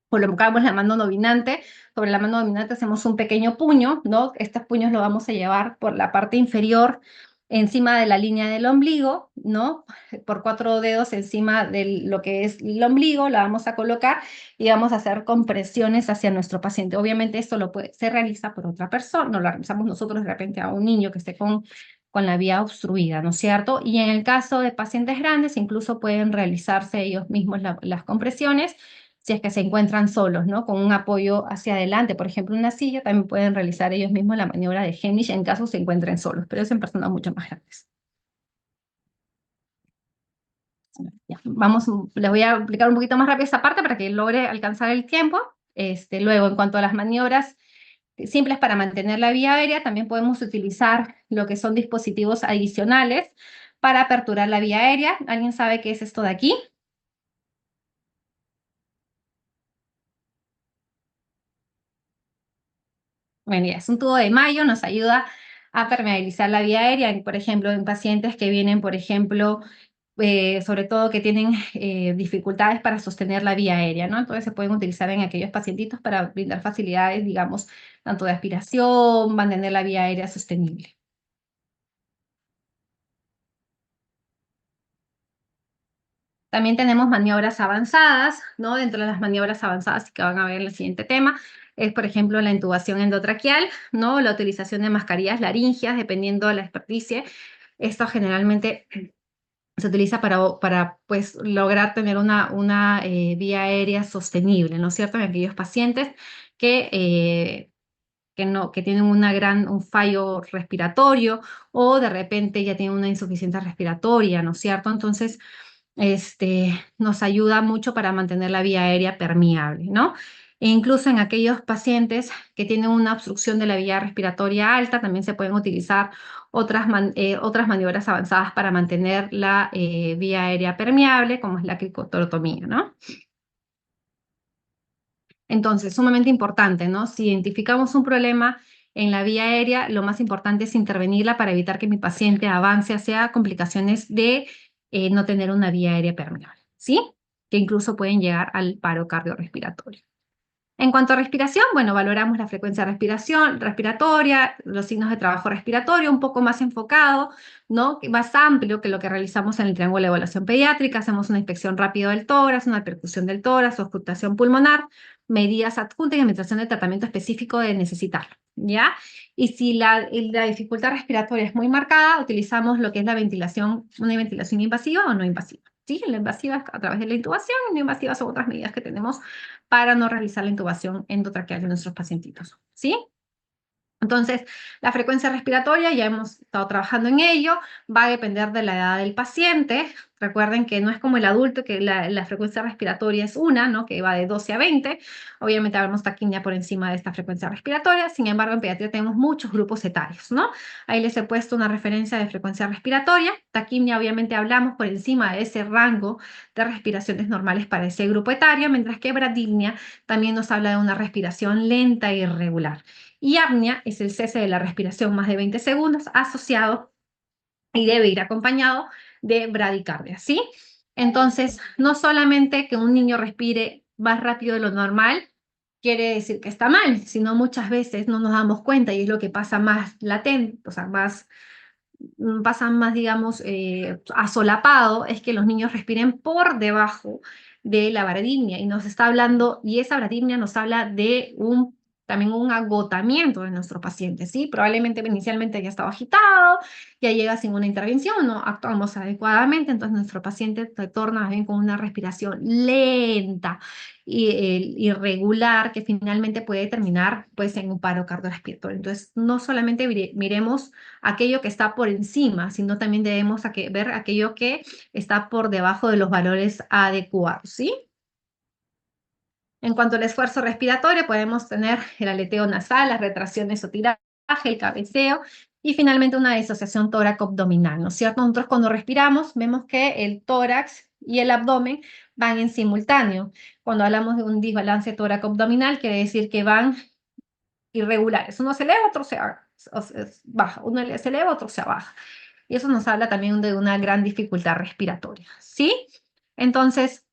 colocamos la mano dominante, sobre la mano dominante hacemos un pequeño puño, ¿no? Estos puños los vamos a llevar por la parte inferior, encima de la línea del ombligo, ¿no? Por 4 dedos encima de lo que es el ombligo, la vamos a colocar y vamos a hacer compresiones hacia nuestro paciente. Obviamente esto se realiza por otra persona, no lo realizamos nosotros de repente a un niño que esté con la vía obstruida, ¿no es cierto? Y en el caso de pacientes grandes, incluso pueden realizarse ellos mismos las compresiones si es que se encuentran solos, ¿no? Con un apoyo hacia adelante, por ejemplo, una silla, también pueden realizar ellos mismos la maniobra de Heimlich en caso se encuentren solos, pero es en personas mucho más grandes. Ya, les voy a explicar un poquito más rápido esta parte para que logre alcanzar el tiempo. Luego, en cuanto a las maniobras simples para mantener la vía aérea, también podemos utilizar lo que son dispositivos adicionales para aperturar la vía aérea. ¿Alguien sabe qué es esto de aquí? Bueno, ya, es un tubo de mayo, nos ayuda a permeabilizar la vía aérea, por ejemplo, en pacientes que vienen, por ejemplo, sobre todo que tienen dificultades para sostener la vía aérea, ¿no? Entonces se pueden utilizar en aquellos pacientitos para brindar facilidades, digamos, tanto de aspiración, mantener la vía aérea sostenible. También tenemos maniobras avanzadas, ¿no? Dentro de las maniobras avanzadas que van a ver en el siguiente tema, es por ejemplo la intubación endotraqueal, ¿no? La utilización de mascarillas laringeas, dependiendo de la experticia. Esto generalmente se utiliza para pues, lograr tener una vía aérea sostenible, ¿no es cierto? En aquellos pacientes que tienen un fallo respiratorio o de repente ya tienen una insuficiencia respiratoria, ¿no es cierto? Entonces, nos ayuda mucho para mantener la vía aérea permeable, ¿no? E incluso en aquellos pacientes que tienen una obstrucción de la vía respiratoria alta, también se pueden utilizar otras maniobras avanzadas para mantener la vía aérea permeable, como es la cricototomía, ¿no? Entonces, sumamente importante, ¿no? Si identificamos un problema en la vía aérea, lo más importante es intervenirla para evitar que mi paciente avance hacia complicaciones de no tener una vía aérea permeable, ¿sí? Que incluso pueden llegar al paro cardiorrespiratorio. En cuanto a respiración, bueno, valoramos la frecuencia de respiración, respiratoria, los signos de trabajo respiratorio, un poco más enfocado, ¿no? Más amplio que lo que realizamos en el triángulo de evaluación pediátrica. Hacemos una inspección rápida del tórax, una percusión del tórax, auscultación pulmonar, medidas adjuntas y administración de tratamiento específico de necesitarlo, ¿ya? Y si la dificultad respiratoria es muy marcada, utilizamos lo que es la ventilación, una ventilación invasiva o no invasiva. ¿Sí? La invasiva es a través de la intubación, y no invasiva son otras medidas que tenemos para no realizar la intubación endotraqueal de nuestros pacientitos, ¿sí? Entonces, la frecuencia respiratoria, ya hemos estado trabajando en ello, va a depender de la edad del paciente. Recuerden que no es como el adulto, que la frecuencia respiratoria es una, ¿no? Que va de 12 a 20. Obviamente hablamos taquimia por encima de esta frecuencia respiratoria. Sin embargo, en pediatría tenemos muchos grupos etarios, ¿no? Ahí les he puesto una referencia de frecuencia respiratoria. Taquimia, obviamente, hablamos por encima de ese rango de respiraciones normales para ese grupo etario, mientras que bradimia también nos habla de una respiración lenta e irregular. Y apnea es el cese de la respiración más de 20 segundos asociado y debe ir acompañado de bradicardia, ¿sí? Entonces, no solamente que un niño respire más rápido de lo normal quiere decir que está mal, sino muchas veces no nos damos cuenta y es lo que pasa más latente, o sea, pasa más, digamos, asolapado, es que los niños respiren por debajo de la bradimia y nos está hablando, y esa bradimia nos habla de también un agotamiento de nuestro paciente, ¿sí? Probablemente inicialmente haya estado agitado, ya llega sin una intervención, no actuamos adecuadamente, entonces nuestro paciente se torna más bien con una respiración lenta y irregular que finalmente puede terminar pues en un paro cardiorrespiratorio. Entonces, no solamente miremos aquello que está por encima, sino también debemos ver aquello que está por debajo de los valores adecuados, ¿sí? En cuanto al esfuerzo respiratorio, podemos tener el aleteo nasal, las retracciones o tiraje, el cabeceo y finalmente una disociación tóraco-abdominal, ¿no es cierto? Nosotros cuando respiramos vemos que el tórax y el abdomen van en simultáneo. Cuando hablamos de un desbalance tóraco-abdominal, quiere decir que van irregulares. Uno se eleva, otro se baja. Uno se eleva, otro se baja. Y eso nos habla también de una gran dificultad respiratoria, ¿sí? Entonces,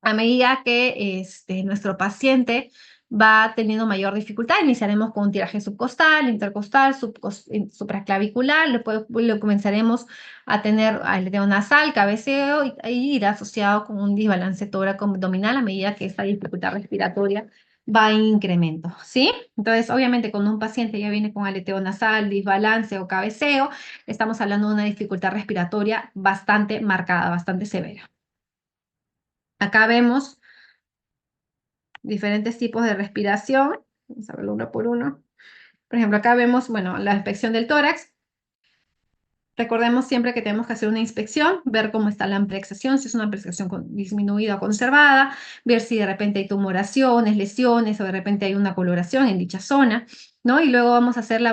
a medida que nuestro paciente va teniendo mayor dificultad, iniciaremos con un tiraje subcostal, intercostal, supraclavicular, lo comenzaremos a tener aleteo nasal, cabeceo, y irá asociado con un desbalance tóraco-abdominal a medida que esta dificultad respiratoria va en incremento, ¿sí? Entonces, obviamente, cuando un paciente ya viene con aleteo nasal, desbalance o cabeceo, estamos hablando de una dificultad respiratoria bastante marcada, bastante severa. Acá vemos diferentes tipos de respiración. Vamos a verlo uno por uno. Por ejemplo, acá vemos, bueno, la inspección del tórax. Recordemos siempre que tenemos que hacer una inspección, ver cómo está la amplexación, si es una amplexación disminuida o conservada, ver si de repente hay tumoraciones, lesiones o de repente hay una coloración en dicha zona, ¿no? Y luego vamos a hacer la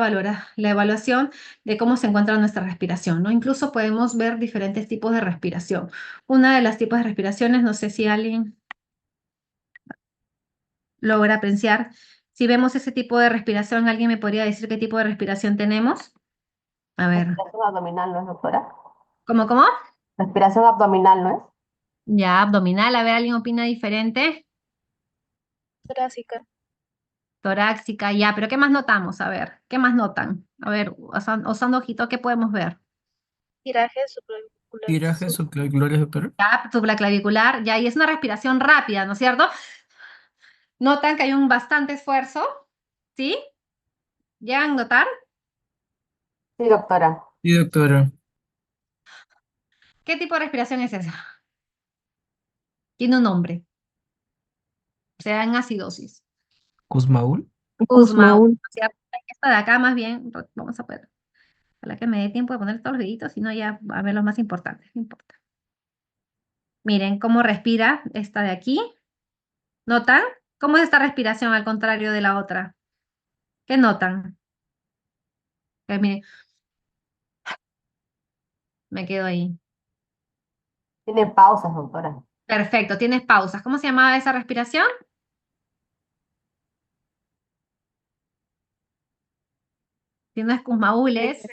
evaluación de cómo se encuentra nuestra respiración, ¿no? Incluso podemos ver diferentes tipos de respiración. Una de las tipos de respiraciones, no sé si alguien logra apreciar. Si vemos ese tipo de respiración, ¿alguien me podría decir qué tipo de respiración tenemos? A ver, Respiración abdominal, ¿no es, doctora? ¿cómo? Respiración abdominal, ¿no es? Ya, abdominal. A ver, ¿alguien opina diferente? Torácica, Torácica, ya, pero ¿qué más notamos? A ver, ¿qué más notan? A ver, usando ojito, ¿qué podemos ver? tiraje Tiraje subclavicular, doctora. Ya, supraclavicular, ya, y es una respiración rápida, ¿no es cierto? Notan que hay un bastante esfuerzo, ¿sí? ¿Llegan a notar? Sí, doctora. Sí, doctora. ¿Qué tipo de respiración es esa? Tiene un nombre, se da en acidosis. Cusmaul. Usma, o sea, esta de acá más bien, vamos a poner, para que me dé tiempo de poner todos los deditos, si no ya a ver los más importantes, no importa. Miren cómo respira esta de aquí. ¿Notan? ¿Cómo es esta respiración al contrario de la otra? ¿Qué notan? Miren, me quedo ahí. Tiene pausas, doctora. Perfecto, tienes pausas. ¿Cómo se llamaba esa respiración? Si no es Kumaúles,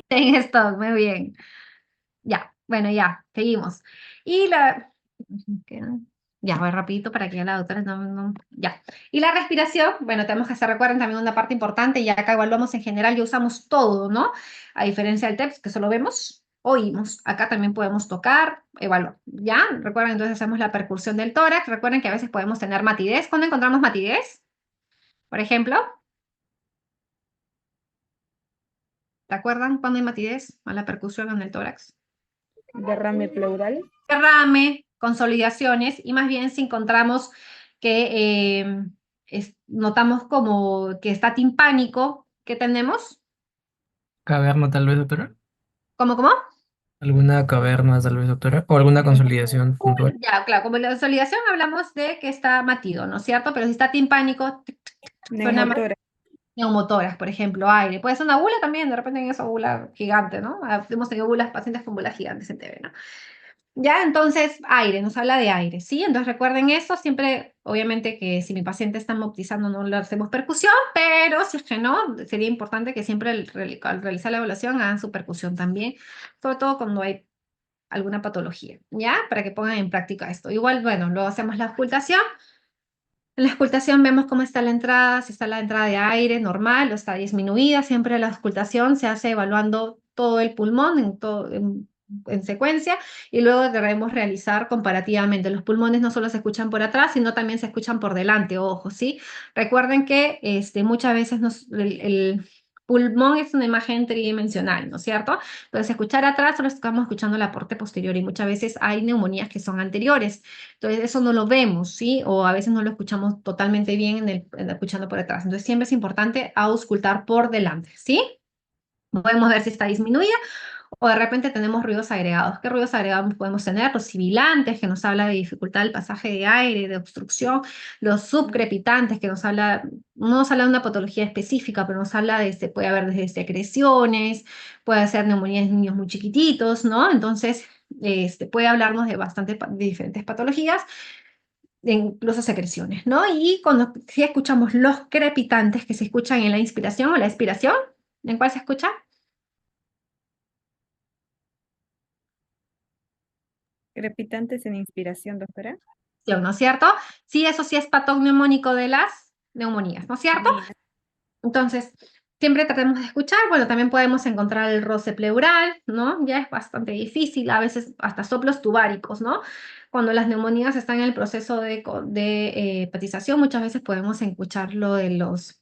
ten stock, muy bien. Ya, bueno, ya, seguimos. Y la... Ya, voy rapidito para que ya la doctora ya. Y la respiración, bueno, tenemos que hacer, recuerden también una parte importante, ya acá evaluamos en general y usamos todo, ¿no? A diferencia del TEPS, que solo vemos, oímos. Acá también podemos tocar, evaluar, ¿ya? Recuerden, entonces hacemos la percusión del tórax. Recuerden que a veces podemos tener matidez. ¿Cuándo encontramos matidez? Por ejemplo, ¿te acuerdan cuándo hay matidez a la percusión en el tórax? Derrame pleural. Derrame, consolidaciones, y más bien si encontramos que notamos como que está timpánico, ¿qué tenemos? Caverna, tal vez, doctora. ¿Cómo? ¿Alguna caverna, tal vez, doctora? ¿O alguna consolidación puntual? Ya, claro, como la consolidación hablamos de que está matido, ¿no es cierto? Pero si está timpánico, suena más Neumotórax. neumotórax, por ejemplo, aire. Puede ser una bula también, de repente en esa bula gigante, ¿no? Hemos tenido bulas, pacientes con bulas gigantes en TV, ¿no? Ya, entonces, aire, nos habla de aire, ¿sí? Entonces recuerden eso, siempre, obviamente que si mi paciente está moptizando no le hacemos percusión, pero si es que no, sería importante que siempre al realizar la evaluación hagan su percusión también, sobre todo cuando hay alguna patología, ¿ya? Para que pongan en práctica esto. Igual, bueno, luego hacemos la auscultación. En la auscultación vemos cómo está la entrada, si está la entrada de aire normal o está disminuida. Siempre la auscultación se hace evaluando todo el pulmón en secuencia y luego debemos realizar comparativamente. Los pulmones no solo se escuchan por atrás, sino también se escuchan por delante, ojo, ¿sí? Recuerden que muchas veces el pulmón es una imagen tridimensional, ¿no es cierto? Entonces, escuchar atrás solo estamos escuchando la parte posterior y muchas veces hay neumonías que son anteriores. Entonces, eso no lo vemos, ¿sí? O a veces no lo escuchamos totalmente bien escuchando por detrás. Entonces, siempre es importante auscultar por delante, ¿sí? Podemos ver si está disminuida o de repente tenemos ruidos agregados. ¿Qué ruidos agregados podemos tener? Los sibilantes, que nos habla de dificultad del pasaje de aire, de obstrucción. Los subcrepitantes, que no nos habla de una patología específica, pero nos habla puede haber desde secreciones, puede ser neumonía en niños muy chiquititos, ¿no? Entonces, puede hablarnos de de diferentes patologías, incluso secreciones, ¿no? Y si escuchamos los crepitantes que se escuchan en la inspiración o la expiración, ¿en cuál se escucha? Crepitantes en inspiración, doctora. ¿No es cierto? Sí, eso sí es patrón neumónico de las neumonías, ¿no es cierto? Entonces, siempre tratemos de escuchar. Bueno, también podemos encontrar el roce pleural, ¿no? Ya es bastante difícil, a veces hasta soplos tubáricos, ¿no? Cuando las neumonías están en el proceso de hepatización, muchas veces podemos escuchar lo de los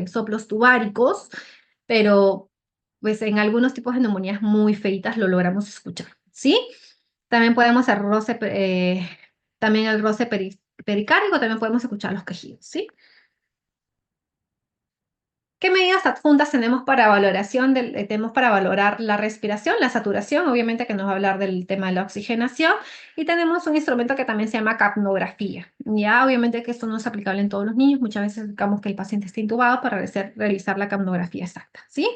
soplos tubáricos, pero pues en algunos tipos de neumonías muy feitas lo logramos escuchar, ¿sí? También podemos hacer también el roce pericárdico, también podemos escuchar los quejidos, ¿sí? ¿Qué medidas adjuntas tenemos para tenemos para valorar la respiración, la saturación? Obviamente que nos va a hablar del tema de la oxigenación. Y tenemos un instrumento que también se llama capnografía. Ya, obviamente que esto no es aplicable en todos los niños. Muchas veces buscamos que el paciente esté intubado para realizar la capnografía exacta, ¿sí?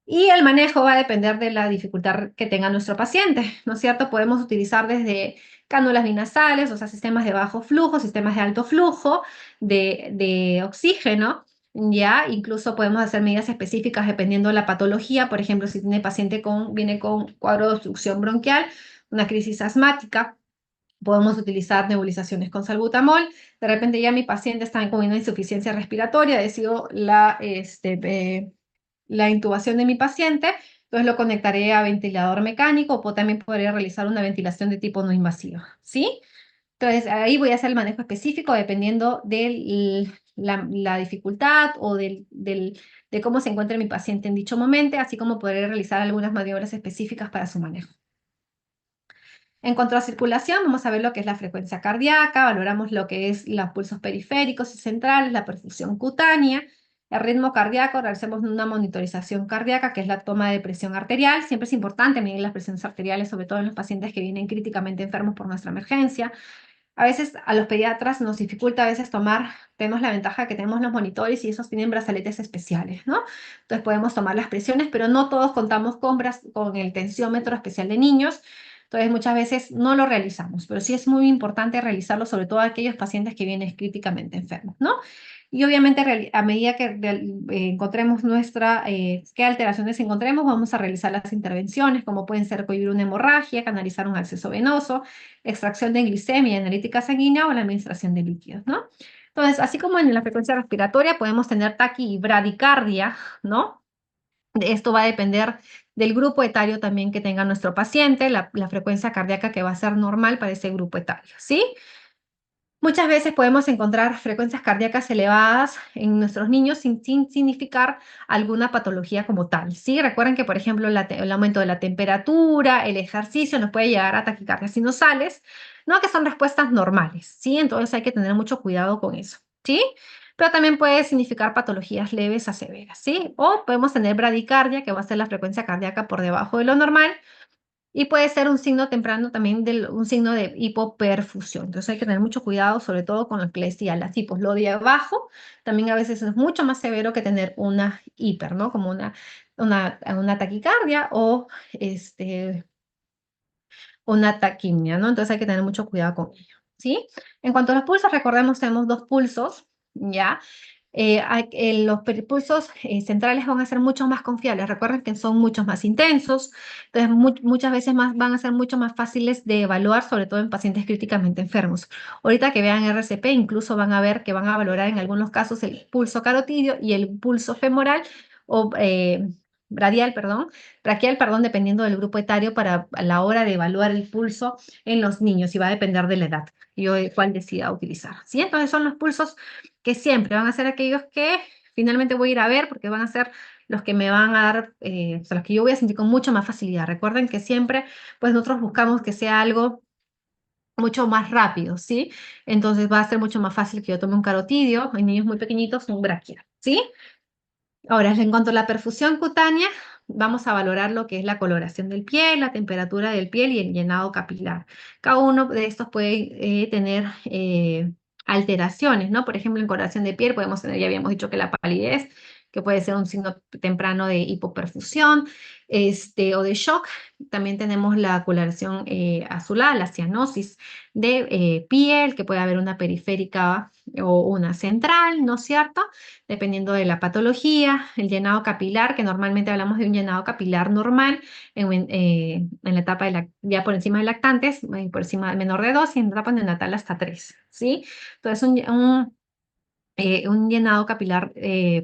Y el manejo va a depender de la dificultad que tenga nuestro paciente, ¿no es cierto? Podemos utilizar desde cánulas binasales, o sea, sistemas de bajo flujo, sistemas de alto flujo, de oxígeno, ¿ya? Incluso podemos hacer medidas específicas dependiendo de la patología. Por ejemplo, si tiene paciente viene con cuadro de obstrucción bronquial, una crisis asmática, podemos utilizar nebulizaciones con salbutamol. De repente ya mi paciente está con una insuficiencia respiratoria, decido la intubación de mi paciente, Entonces lo conectaré a ventilador mecánico o también podría realizar una ventilación de tipo no invasiva, ¿sí? Entonces ahí voy a hacer el manejo específico dependiendo de la dificultad o de cómo se encuentre mi paciente en dicho momento, así como podré realizar algunas maniobras específicas para su manejo. En cuanto a circulación, vamos a ver lo que es la frecuencia cardíaca, valoramos lo que es los pulsos periféricos y centrales, la perfusión cutánea, el ritmo cardíaco, realizamos una monitorización cardíaca, que es la toma de presión arterial. Siempre es importante medir las presiones arteriales, sobre todo en los pacientes que vienen críticamente enfermos por nuestra emergencia. A veces a los pediatras nos dificulta a veces tenemos la ventaja que tenemos los monitores y esos tienen brazaletes especiales, ¿no? Entonces podemos tomar las presiones, pero no todos contamos con el tensiómetro especial de niños. Entonces muchas veces no lo realizamos, pero sí es muy importante realizarlo, sobre todo a aquellos pacientes que vienen críticamente enfermos, ¿no? Y obviamente a medida que encontremos qué alteraciones encontremos, vamos a realizar las intervenciones, como pueden ser cohibir una hemorragia, canalizar un acceso venoso, extracción de glicemia, analítica sanguínea o la administración de líquidos, ¿no? Entonces, así como en la frecuencia respiratoria, podemos tener taquibradicardia, ¿no? Esto va a depender del grupo etario también que tenga nuestro paciente, la frecuencia cardíaca que va a ser normal para ese grupo etario, ¿sí? Muchas veces podemos encontrar frecuencias cardíacas elevadas en nuestros niños sin significar alguna patología como tal, ¿sí? Recuerden que, por ejemplo, el aumento de la temperatura, el ejercicio nos puede llevar a taquicardias sinusales, ¿no? Que son respuestas normales, ¿sí? Entonces hay que tener mucho cuidado con eso, ¿sí? Pero también puede significar patologías leves a severas, ¿sí? O podemos tener bradicardia, que va a ser la frecuencia cardíaca por debajo de lo normal, y puede ser un signo temprano también un signo de hipoperfusión. Entonces hay que tener mucho cuidado, sobre todo con lo que les decía, las hipos. Lo de abajo también a veces es mucho más severo que tener una hiper, ¿no? Como una taquicardia o una taquimia, ¿no? Entonces hay que tener mucho cuidado con ello, ¿sí? En cuanto a los pulsos, recordemos, tenemos dos pulsos, ¿ya? Los pulsos centrales van a ser mucho más confiables. Recuerden que son mucho más intensos, entonces muchas veces van a ser mucho más fáciles de evaluar, sobre todo en pacientes críticamente enfermos. Ahorita que vean RCP, incluso van a ver que van a valorar en algunos casos el pulso carotidio y el pulso femoral o braquial, perdón, dependiendo del grupo etario para a la hora de evaluar el pulso en los niños y va a depender de la edad cuál decida utilizar. ¿Sí? Entonces son los pulsos que siempre van a ser aquellos que finalmente voy a ir a ver porque van a ser los que me van a dar, o sea, los que yo voy a sentir con mucha más facilidad. Recuerden que siempre, pues nosotros buscamos que sea algo mucho más rápido, ¿sí? Entonces va a ser mucho más fácil que yo tome un carotidio, en niños muy pequeñitos, un braquial, ¿sí? Ahora, en cuanto a la perfusión cutánea, vamos a valorar lo que es la coloración del piel, la temperatura del piel y el llenado capilar. Cada uno de estos puede tener alteraciones, ¿no? Por ejemplo, en coloración de piel podemos tener, ya habíamos dicho que la palidez, que puede ser un signo temprano de hipoperfusión, o de shock. También tenemos la coloración azulada, la cianosis de piel, que puede haber una periférica o una central, ¿no es cierto? Dependiendo de la patología, el llenado capilar, que normalmente hablamos de un llenado capilar normal en la etapa ya por encima de lactantes, por encima de menor de 2 y en la etapa neonatal hasta 3, ¿sí? Entonces, un llenado capilar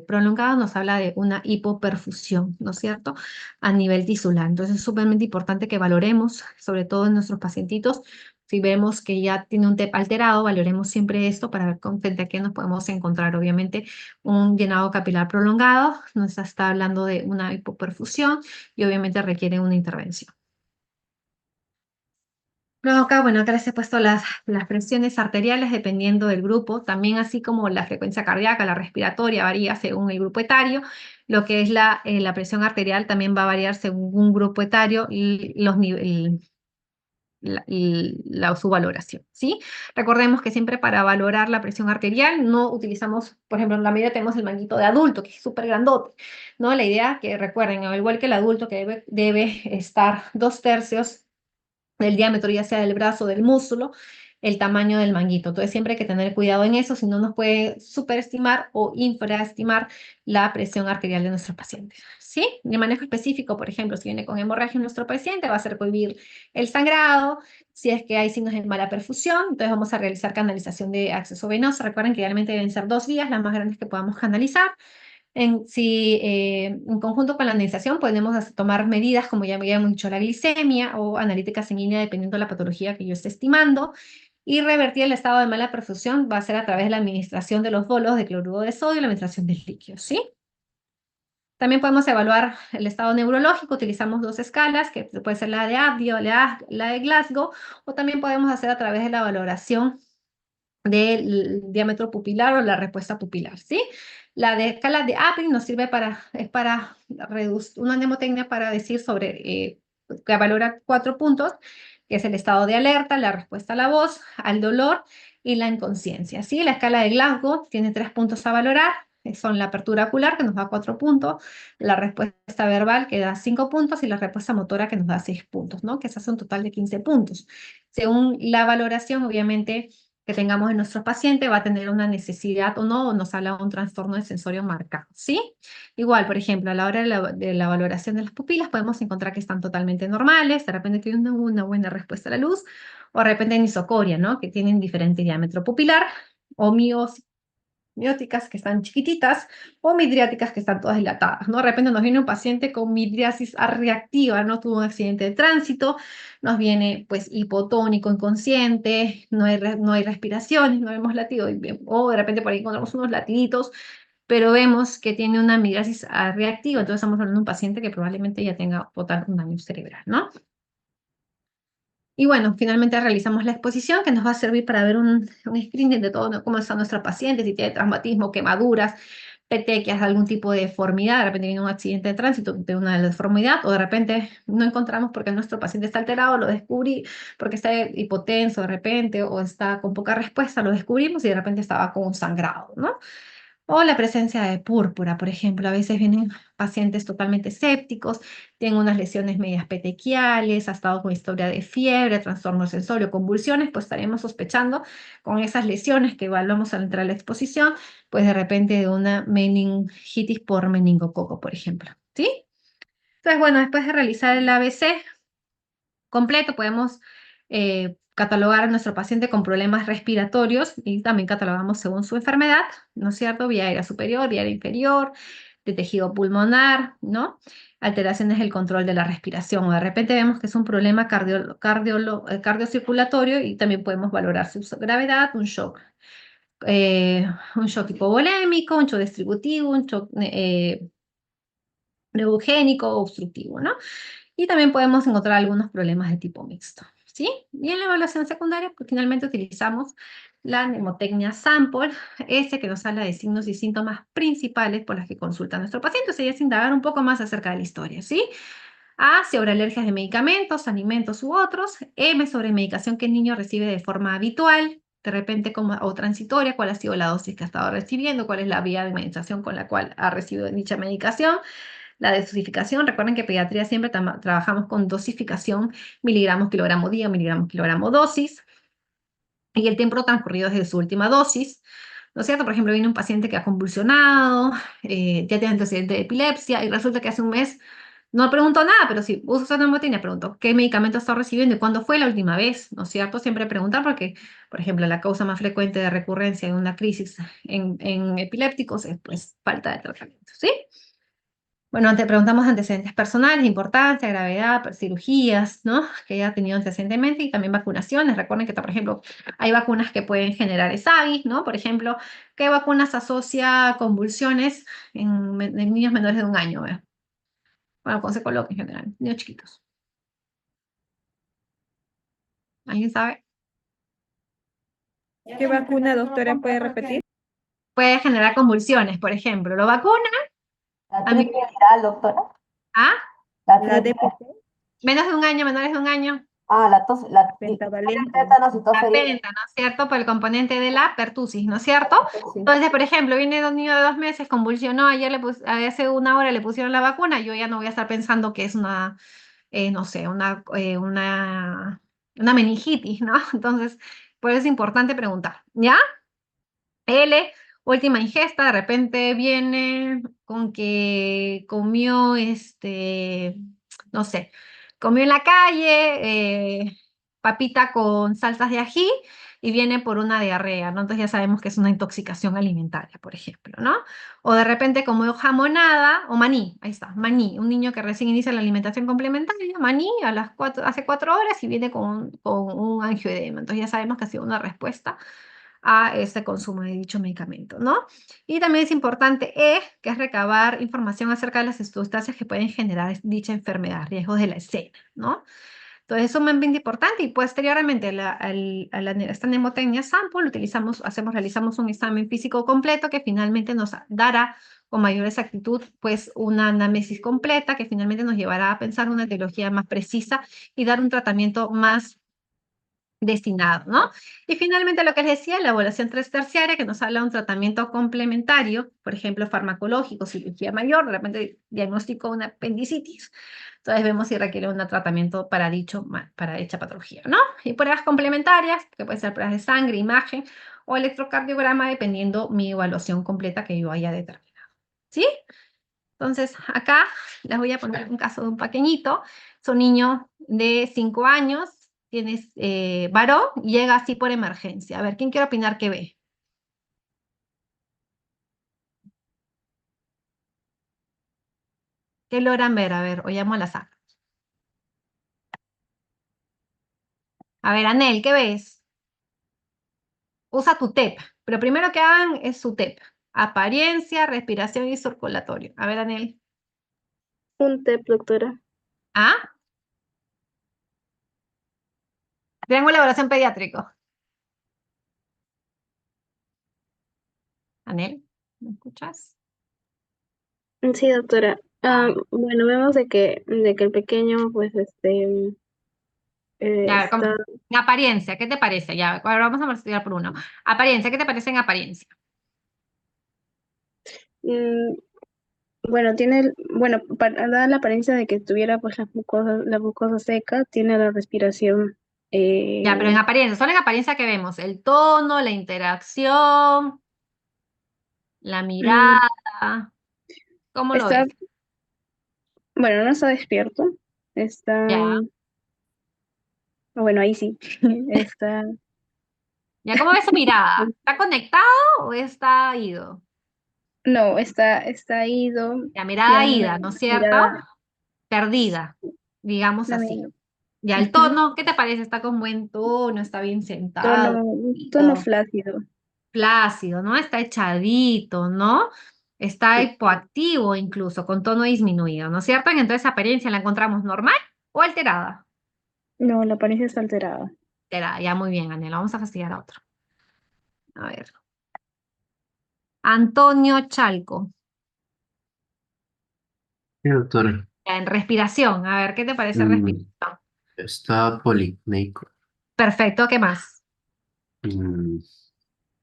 prolongado nos habla de una hipoperfusión, ¿no es cierto? A nivel tisular. Entonces es sumamente importante que valoremos, sobre todo en nuestros pacientitos, si vemos que ya tiene un TEP alterado, valoremos siempre esto para ver frente a qué nos podemos encontrar. Obviamente un llenado capilar prolongado nos está hablando de una hipoperfusión y obviamente requiere una intervención. Luego acá, bueno, acá les he puesto las presiones arteriales dependiendo del grupo, también así como la frecuencia cardíaca, la respiratoria varía según el grupo etario, lo que es la presión arterial también va a variar según un grupo etario y su valoración, ¿sí? Recordemos que siempre para valorar la presión arterial no utilizamos, por ejemplo, en la medida tenemos el manguito de adulto, que es súper grandote, ¿no? La idea que recuerden, al igual que el adulto que debe estar 2/3 del diámetro, ya sea del brazo o del músculo, el tamaño del manguito. Entonces siempre hay que tener cuidado en eso, si no nos puede superestimar o infraestimar la presión arterial de nuestros pacientes. ¿Sí? De manejo específico, por ejemplo, si viene con hemorragia en nuestro paciente, va a ser cohibir el sangrado. Si es que hay signos de mala perfusión, entonces vamos a realizar canalización de acceso venoso. Recuerden que idealmente deben ser 2 vías, las más grandes que podamos canalizar. En conjunto con la administración podemos tomar medidas, como ya habíamos dicho, la glicemia o analítica sanguínea, dependiendo de la patología que yo esté estimando. Y revertir el estado de mala perfusión va a ser a través de la administración de los bolos de cloruro de sodio y la administración del líquido, ¿sí? También podemos evaluar el estado neurológico, utilizamos dos escalas, que puede ser la de Abdi o la de Glasgow, o también podemos hacer a través de la valoración del diámetro pupilar o la respuesta pupilar, ¿sí? La de escala de Abdi nos sirve es para reducir una mnemotecnia para decir que valora 4 puntos, que es el estado de alerta, la respuesta a la voz, al dolor y la inconsciencia, ¿sí? La escala de Glasgow tiene 3 puntos a valorar, son la apertura ocular, que nos da 4 puntos, la respuesta verbal, que da 5 puntos, y la respuesta motora, que nos da 6 puntos, ¿no? Que se hace un total de 15 puntos. Según la valoración, obviamente, que tengamos en nuestro paciente, va a tener una necesidad o no, o nos habla de un trastorno de sensorio marcado, ¿sí? Igual, por ejemplo, a la hora de la valoración de las pupilas, podemos encontrar que están totalmente normales, de repente tienen una buena respuesta a la luz, o de repente en isocoria, ¿no? Que tienen diferente diámetro pupilar, o mióticas que están chiquititas, o midriáticas que están todas dilatadas, ¿no? De repente nos viene un paciente con midriasis reactiva, ¿no? Tuvo un accidente de tránsito, nos viene pues hipotónico, inconsciente, no hay respiraciones, no vemos latido, o de repente por ahí encontramos unos latiditos, pero vemos que tiene una midriasis reactiva, entonces estamos hablando de un paciente que probablemente ya tenga total un daño cerebral, ¿no? Y bueno, finalmente realizamos la exposición, que nos va a servir para ver un screening de todo, ¿no? Cómo está nuestra paciente, si tiene traumatismo, quemaduras, petequias, algún tipo de deformidad. De repente viene un accidente de tránsito, de una deformidad, o de repente no encontramos porque nuestro paciente está alterado, lo descubrí porque está hipotenso de repente, o está con poca respuesta, lo descubrimos y de repente estaba con un sangrado, ¿no? O la presencia de púrpura, por ejemplo. A veces vienen pacientes totalmente sépticos, tienen unas lesiones medias petequiales, ha estado con historia de fiebre, trastorno sensorio, convulsiones, pues estaríamos sospechando con esas lesiones que evaluamos al entrar a la exposición, pues de repente de una meningitis por meningococo, por ejemplo, ¿sí? Entonces, bueno, después de realizar el ABC completo, podemos catalogar a nuestro paciente con problemas respiratorios y también catalogamos según su enfermedad, ¿no es cierto? Vía aérea superior, vía aérea inferior, de tejido pulmonar, ¿no? Alteraciones del control de la respiración, o de repente vemos que es un problema cardiocirculatorio y también podemos valorar su gravedad, un shock hipovolémico, un shock distributivo, un shock neurogénico o obstructivo, ¿no? Y también podemos encontrar algunos problemas de tipo mixto, ¿sí? Y en la evaluación secundaria, pues finalmente utilizamos la mnemotecnia sample, que nos habla de signos y síntomas principales por las que consulta nuestro paciente, o sea, es indagar un poco más acerca de la historia, ¿sí? A, sobre alergias de medicamentos, alimentos u otros. M, sobre medicación que el niño recibe de forma habitual, de repente o transitoria, cuál ha sido la dosis que ha estado recibiendo, cuál es la vía de administración con la cual ha recibido dicha medicación. La dosificación, recuerden que en pediatría siempre trabajamos con dosificación, miligramos, kilogramo día, miligramos, kilogramo dosis, y el tiempo transcurrido desde su última dosis, ¿no es cierto? Por ejemplo, viene un paciente que ha convulsionado, ya tiene antecedente de epilepsia, y resulta que hace un mes no preguntó nada, pero si usa una botina, preguntó qué medicamento está recibiendo y cuándo fue la última vez, ¿no es cierto? Siempre preguntar porque, por ejemplo, la causa más frecuente de recurrencia de una crisis en epilépticos es pues falta de tratamiento, ¿sí? Bueno, te preguntamos antecedentes personales, importancia, gravedad, cirugías, ¿no? Que haya tenido antecedentemente, y también vacunaciones. Recuerden que, por ejemplo, hay vacunas que pueden generar ESAVI, ¿no? Por ejemplo, ¿qué vacunas asocia convulsiones en niños menores de 1 año? Bueno, con se coloca en general, niños chiquitos. ¿Alguien sabe? ¿Qué vacuna, doctora, puede repetir? Puede generar convulsiones, por ejemplo. ¿Lo vacuna? La A mí, triple viral, doctora. ¿ah? La La triple. DPT, Menos de 1 año, menores de 1 año. Ah, la tos, la pentavalente. tétanos y tos La ferina. penta, ¿no es cierto? Por el componente de la pertusis, ¿no es cierto? Sí. Entonces, por ejemplo, viene un niño de 2 meses, convulsionó, hace 1 hora le pusieron la vacuna, yo ya no voy a estar pensando que es no sé, una meningitis, ¿no? Entonces, por eso es importante preguntar, ¿ya? L, última ingesta, de repente viene con que comió, no sé, comió en la calle, papita con salsas de ají, y viene por una diarrea, ¿no? Entonces ya sabemos que es una intoxicación alimentaria, por ejemplo, ¿no? O de repente como jamonada o maní, ahí está, maní, un niño que recién inicia la alimentación complementaria, maní hace 4 horas y viene con un angioedema. Entonces ya sabemos que ha sido una respuesta a ese consumo de dicho medicamento, ¿no? Y también es importante, que es recabar información acerca de las sustancias que pueden generar dicha enfermedad, riesgos de la escena, ¿no? Entonces, es sumamente importante y posteriormente esta mnemotecnia sample realizamos un examen físico completo que finalmente nos dará con mayor exactitud pues una anamnesis completa que finalmente nos llevará a pensar una etiología más precisa y dar un tratamiento más destinado, ¿no? Y finalmente lo que les decía, la evaluación 3 terciaria, que nos habla de un tratamiento complementario, por ejemplo, farmacológico, cirugía mayor, de repente diagnóstico de una apendicitis, entonces vemos si requiere un tratamiento para dicha patología, ¿no? Y pruebas complementarias, que pueden ser pruebas de sangre, imagen o electrocardiograma, dependiendo mi evaluación completa que yo haya determinado, ¿sí? Entonces, acá les voy a poner un caso de un pequeñito. Es un niño de 5 años, tiene varón, llega así por emergencia. A ver, ¿quién quiere opinar qué ve? ¿Qué logran ver? A ver, o llamo al azar. A ver, Anel, ¿qué ves? Usa tu TEP, pero primero que hagan es su TEP. Apariencia, respiración y circulatorio. A ver, Anel. Un TEP, doctora. ¿Ah? Triángulo de evaluación pediátrico. Anel, ¿me escuchas? Sí, doctora. Bueno, vemos de que el pequeño, pues, Ya, a ver, está, en apariencia, ¿qué te parece? Ya, ahora vamos a investigar por uno. Apariencia, ¿qué te parece en apariencia? mm, bueno, da la apariencia de que tuviera, pues, la mucosa seca, tiene la respiración, Ya, pero en eh, apariencia, solo en apariencia que vemos, el tono, la interacción, la mm, mirada, ¿cómo lo está, ves? bueno, no está despierto, está, Ya, bueno, ahí sí, está, ya, ¿cómo ves su mirada? ¿Está conectado o está ido? no, está ido, La mirada tiene una ida, ¿no es cierto? mirada, Perdida, digamos una así. mirada, Ya, el ujú, tono, ¿qué te parece? ¿Está con buen tono? ¿Está bien tono, sentado? tono flácido. Plácido, ¿no? Está echadito, ¿no? Está hipoactivo incluso, con tono disminuido, ¿no es cierto? Y entonces apariencia la encontramos normal o alterada. No, la apariencia está alterada. Alterada, ya muy bien, Anela. Vamos a fastidiar a otro. A ver. Antonio Chalco. Sí, doctora. Ya, en respiración. A ver, ¿qué te parece Mm, respiración? está policnéico. Perfecto, ¿qué más? Mm,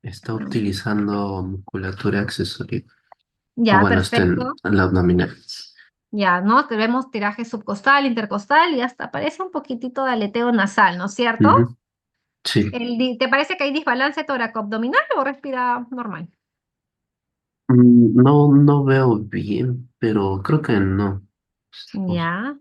está utilizando musculatura accesoria. O Ya, bueno, está perfecto. en la abdominal. Ya, ¿no? Tenemos tiraje subcostal, intercostal y hasta parece un poquitito de aleteo nasal, ¿no es cierto? Ujú, sí. ¿Te parece que hay desbalance tóraco-abdominal o respira normal? No, no veo bien, pero creo que no. Ya.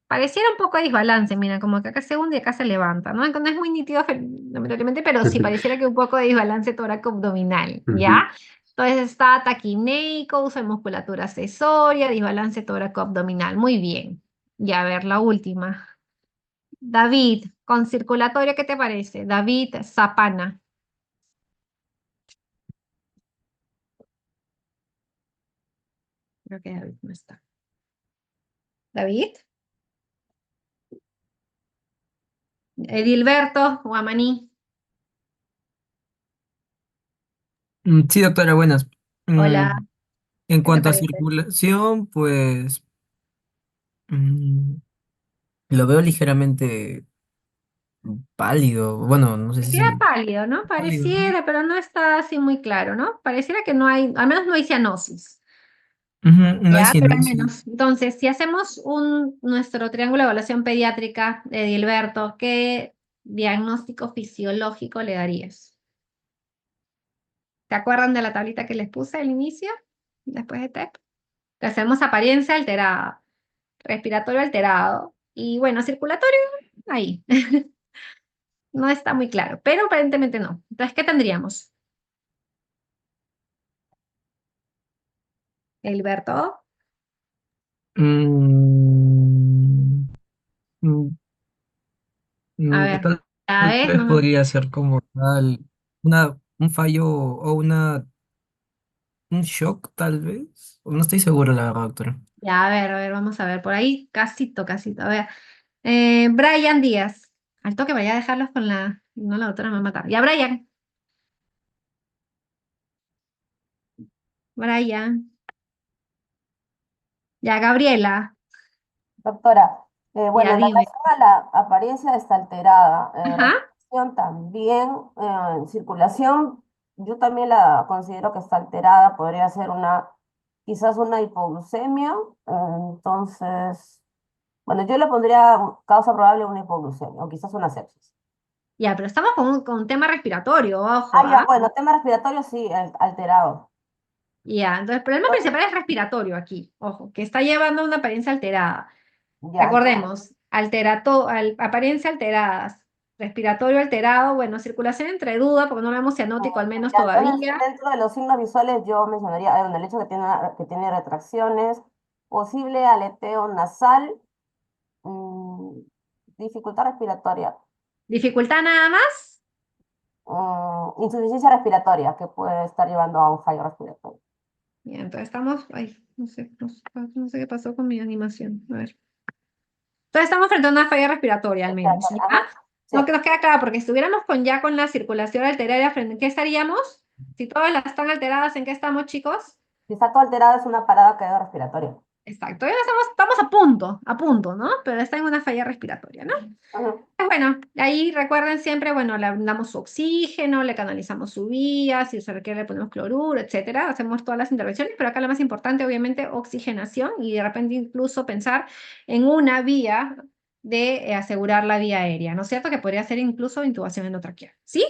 Pareciera un poco de desbalance, mira, como que acá se hunde y acá se levanta, ¿no? No es muy nítido lamentablemente, pero sí pareciera que un poco de desbalance tóraco-abdominal, Ujú. ¿ya? Entonces está taquineico, uso de musculatura accesoria, desbalance tóraco-abdominal. Muy bien. Ya, a ver, la última. David, con circulatorio, ¿qué te parece? David Zapana. Creo que David no está. ¿David? Edilberto Guamaní. Sí, doctora, buenas. Hola, Mm, en ¿qué te cuanto a parece? circulación, pues mm, lo veo ligeramente pálido. Bueno, no sé si es Pareciera el pálido, ¿no? pálido, ¿no? Pareciera, pero no está así muy claro, ¿no? Pareciera que no hay, al menos no hay cianosis. Ujú, no hay Ya, pero al cianosis. menos. Entonces, si hacemos nuestro triángulo de evaluación pediátrica de Dilberto, ¿qué diagnóstico fisiológico le darías? ¿Se acuerdan de la tablita que les puse al inicio? Después de TEP. Que hacemos apariencia alterada, respiratorio alterado y bueno, circulatorio ahí. no está muy claro, pero aparentemente no. Entonces, ¿qué tendríamos? Gilberto. Mm, mm, A ver, Tal a ver, vez no. podría ser como un fallo o un shock, tal vez. No estoy seguro, la verdad, doctora. Ya, a ver, vamos a ver, por ahí, casito, casito. A ver, Brian Díaz. Al toque, vaya a dejarlos con la... No, la doctora me va a matar. Ya, Brian. Brian. Ya, Gabriela. Doctora, bueno, Ya, en dime. relación a la apariencia está alterada, Ajá. respiración también, circulación, yo también la considero que está alterada, podría ser quizás una hipoglucemia, entonces, bueno, yo le pondría causa probable una hipoglucemia o quizás una sepsis. Ya, pero estamos con un tema respiratorio, ojo, Ah, ya, ¿ah? bueno, tema respiratorio sí, alterado. Ya, entonces el problema Entonces, principal es respiratorio aquí, ojo, que está llevando a una apariencia alterada. ya, entonces, Recordemos, apariencia alteradas, respiratorio alterado, bueno, circulación entre duda, porque no vemos cianótico al menos ya, entonces, todavía. dentro de los signos visuales yo mencionaría, el hecho que tiene retracciones, posible aleteo nasal, mm, dificultad respiratoria, Dificultad nada más. insuficiencia respiratoria que puede estar llevando a un fallo respiratorio. Bien, entonces estamos, ay, no sé qué pasó con mi animación. A ver. Entonces estamos frente a una falla respiratoria al menos, ¿ya? Ajá, sí. No que nos queda claro, porque si estuviéramos con la circulación alterada, ¿en qué estaríamos? Si todas las están alteradas, ¿en qué estamos, chicos? Si está todo alterado es una parada respiratoria. Exacto, ya estamos a punto, ¿no? Pero está en una falla respiratoria, ¿no? Ujú. Bueno, ahí recuerden siempre, bueno, le damos su oxígeno, le canalizamos su vía, si se requiere le ponemos cloruro, etcétera. Hacemos todas las intervenciones, pero acá lo más importante, obviamente, oxigenación y de repente incluso pensar en una vía de asegurar la vía aérea, ¿no es cierto? Que podría ser incluso intubación endotraqueal, ¿sí?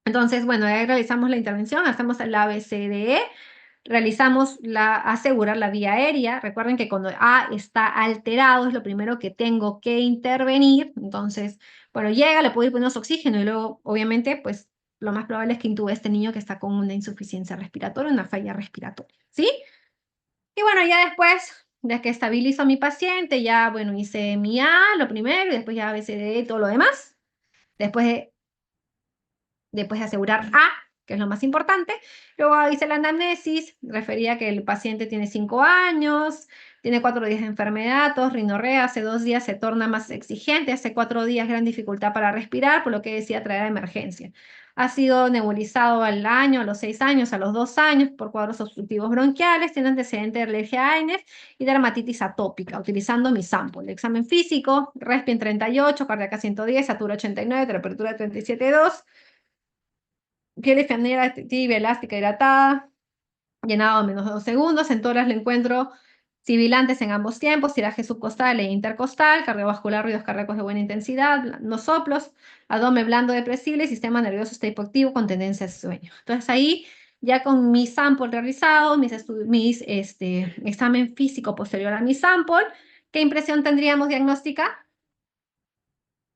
Entonces, bueno, ahí realizamos la intervención, hacemos el ABCDE, realizamos asegurar la vía aérea. Recuerden que cuando A está alterado es lo primero que tengo que intervenir. Entonces, bueno, llega, le puedo ir poniendo oxígeno y luego, obviamente, pues lo más probable es que intube a este niño que está con una insuficiencia respiratoria, una falla respiratoria, ¿sí? Y bueno, ya después de que estabilizo a mi paciente, ya, bueno, hice mi A, lo primero, y después ya ABCD y todo lo demás. Después de asegurar A, que es lo más importante. Luego hice la anamnesis, refería que el paciente tiene 5 años, tiene 4 días de enfermedad, tos, rinorrea, hace 2 días se torna más exigente, hace 4 días gran dificultad para respirar, por lo que decía traer a emergencia. Ha sido nebulizado al año, a los 6 años, a los 2 años por cuadros obstructivos bronquiales, tiene antecedente de alergia a AINES y dermatitis atópica, utilizando mi sample. Examen físico, respi en 38, cardíaca 110, satura 89, temperatura 37,2. Piel efímera, tibia, elástica, hidratada, llenado en menos de 2 segundos. En toras le encuentro sibilantes en ambos tiempos, tiraje subcostal e intercostal, cardiovascular, ruidos cardíacos de buena intensidad, no soplos, abdomen blando depresible, sistema nervioso está hipoactivo con tendencia al sueño. Entonces ahí, ya con mi sample realizado, examen físico posterior a mi sample, ¿qué impresión tendríamos diagnóstica?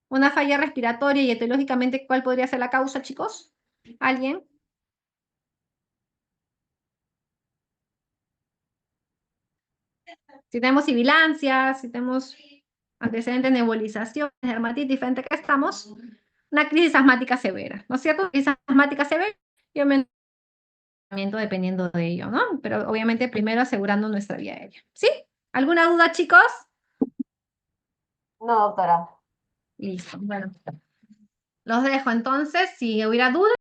Una falla respiratoria y etiológicamente, ¿cuál podría ser la causa, chicos? ¿Alguien? Si tenemos sibilancias, si tenemos antecedentes de nebulización, dermatitis diferente que estamos, una crisis asmática severa, ¿no es cierto? Crisis asmática severa y obviamente dependiendo de ello, ¿no? Pero obviamente primero asegurando nuestra vía aérea. ¿Sí? ¿Alguna duda, chicos? No, doctora. Listo. Bueno, los dejo entonces. Si hubiera dudas.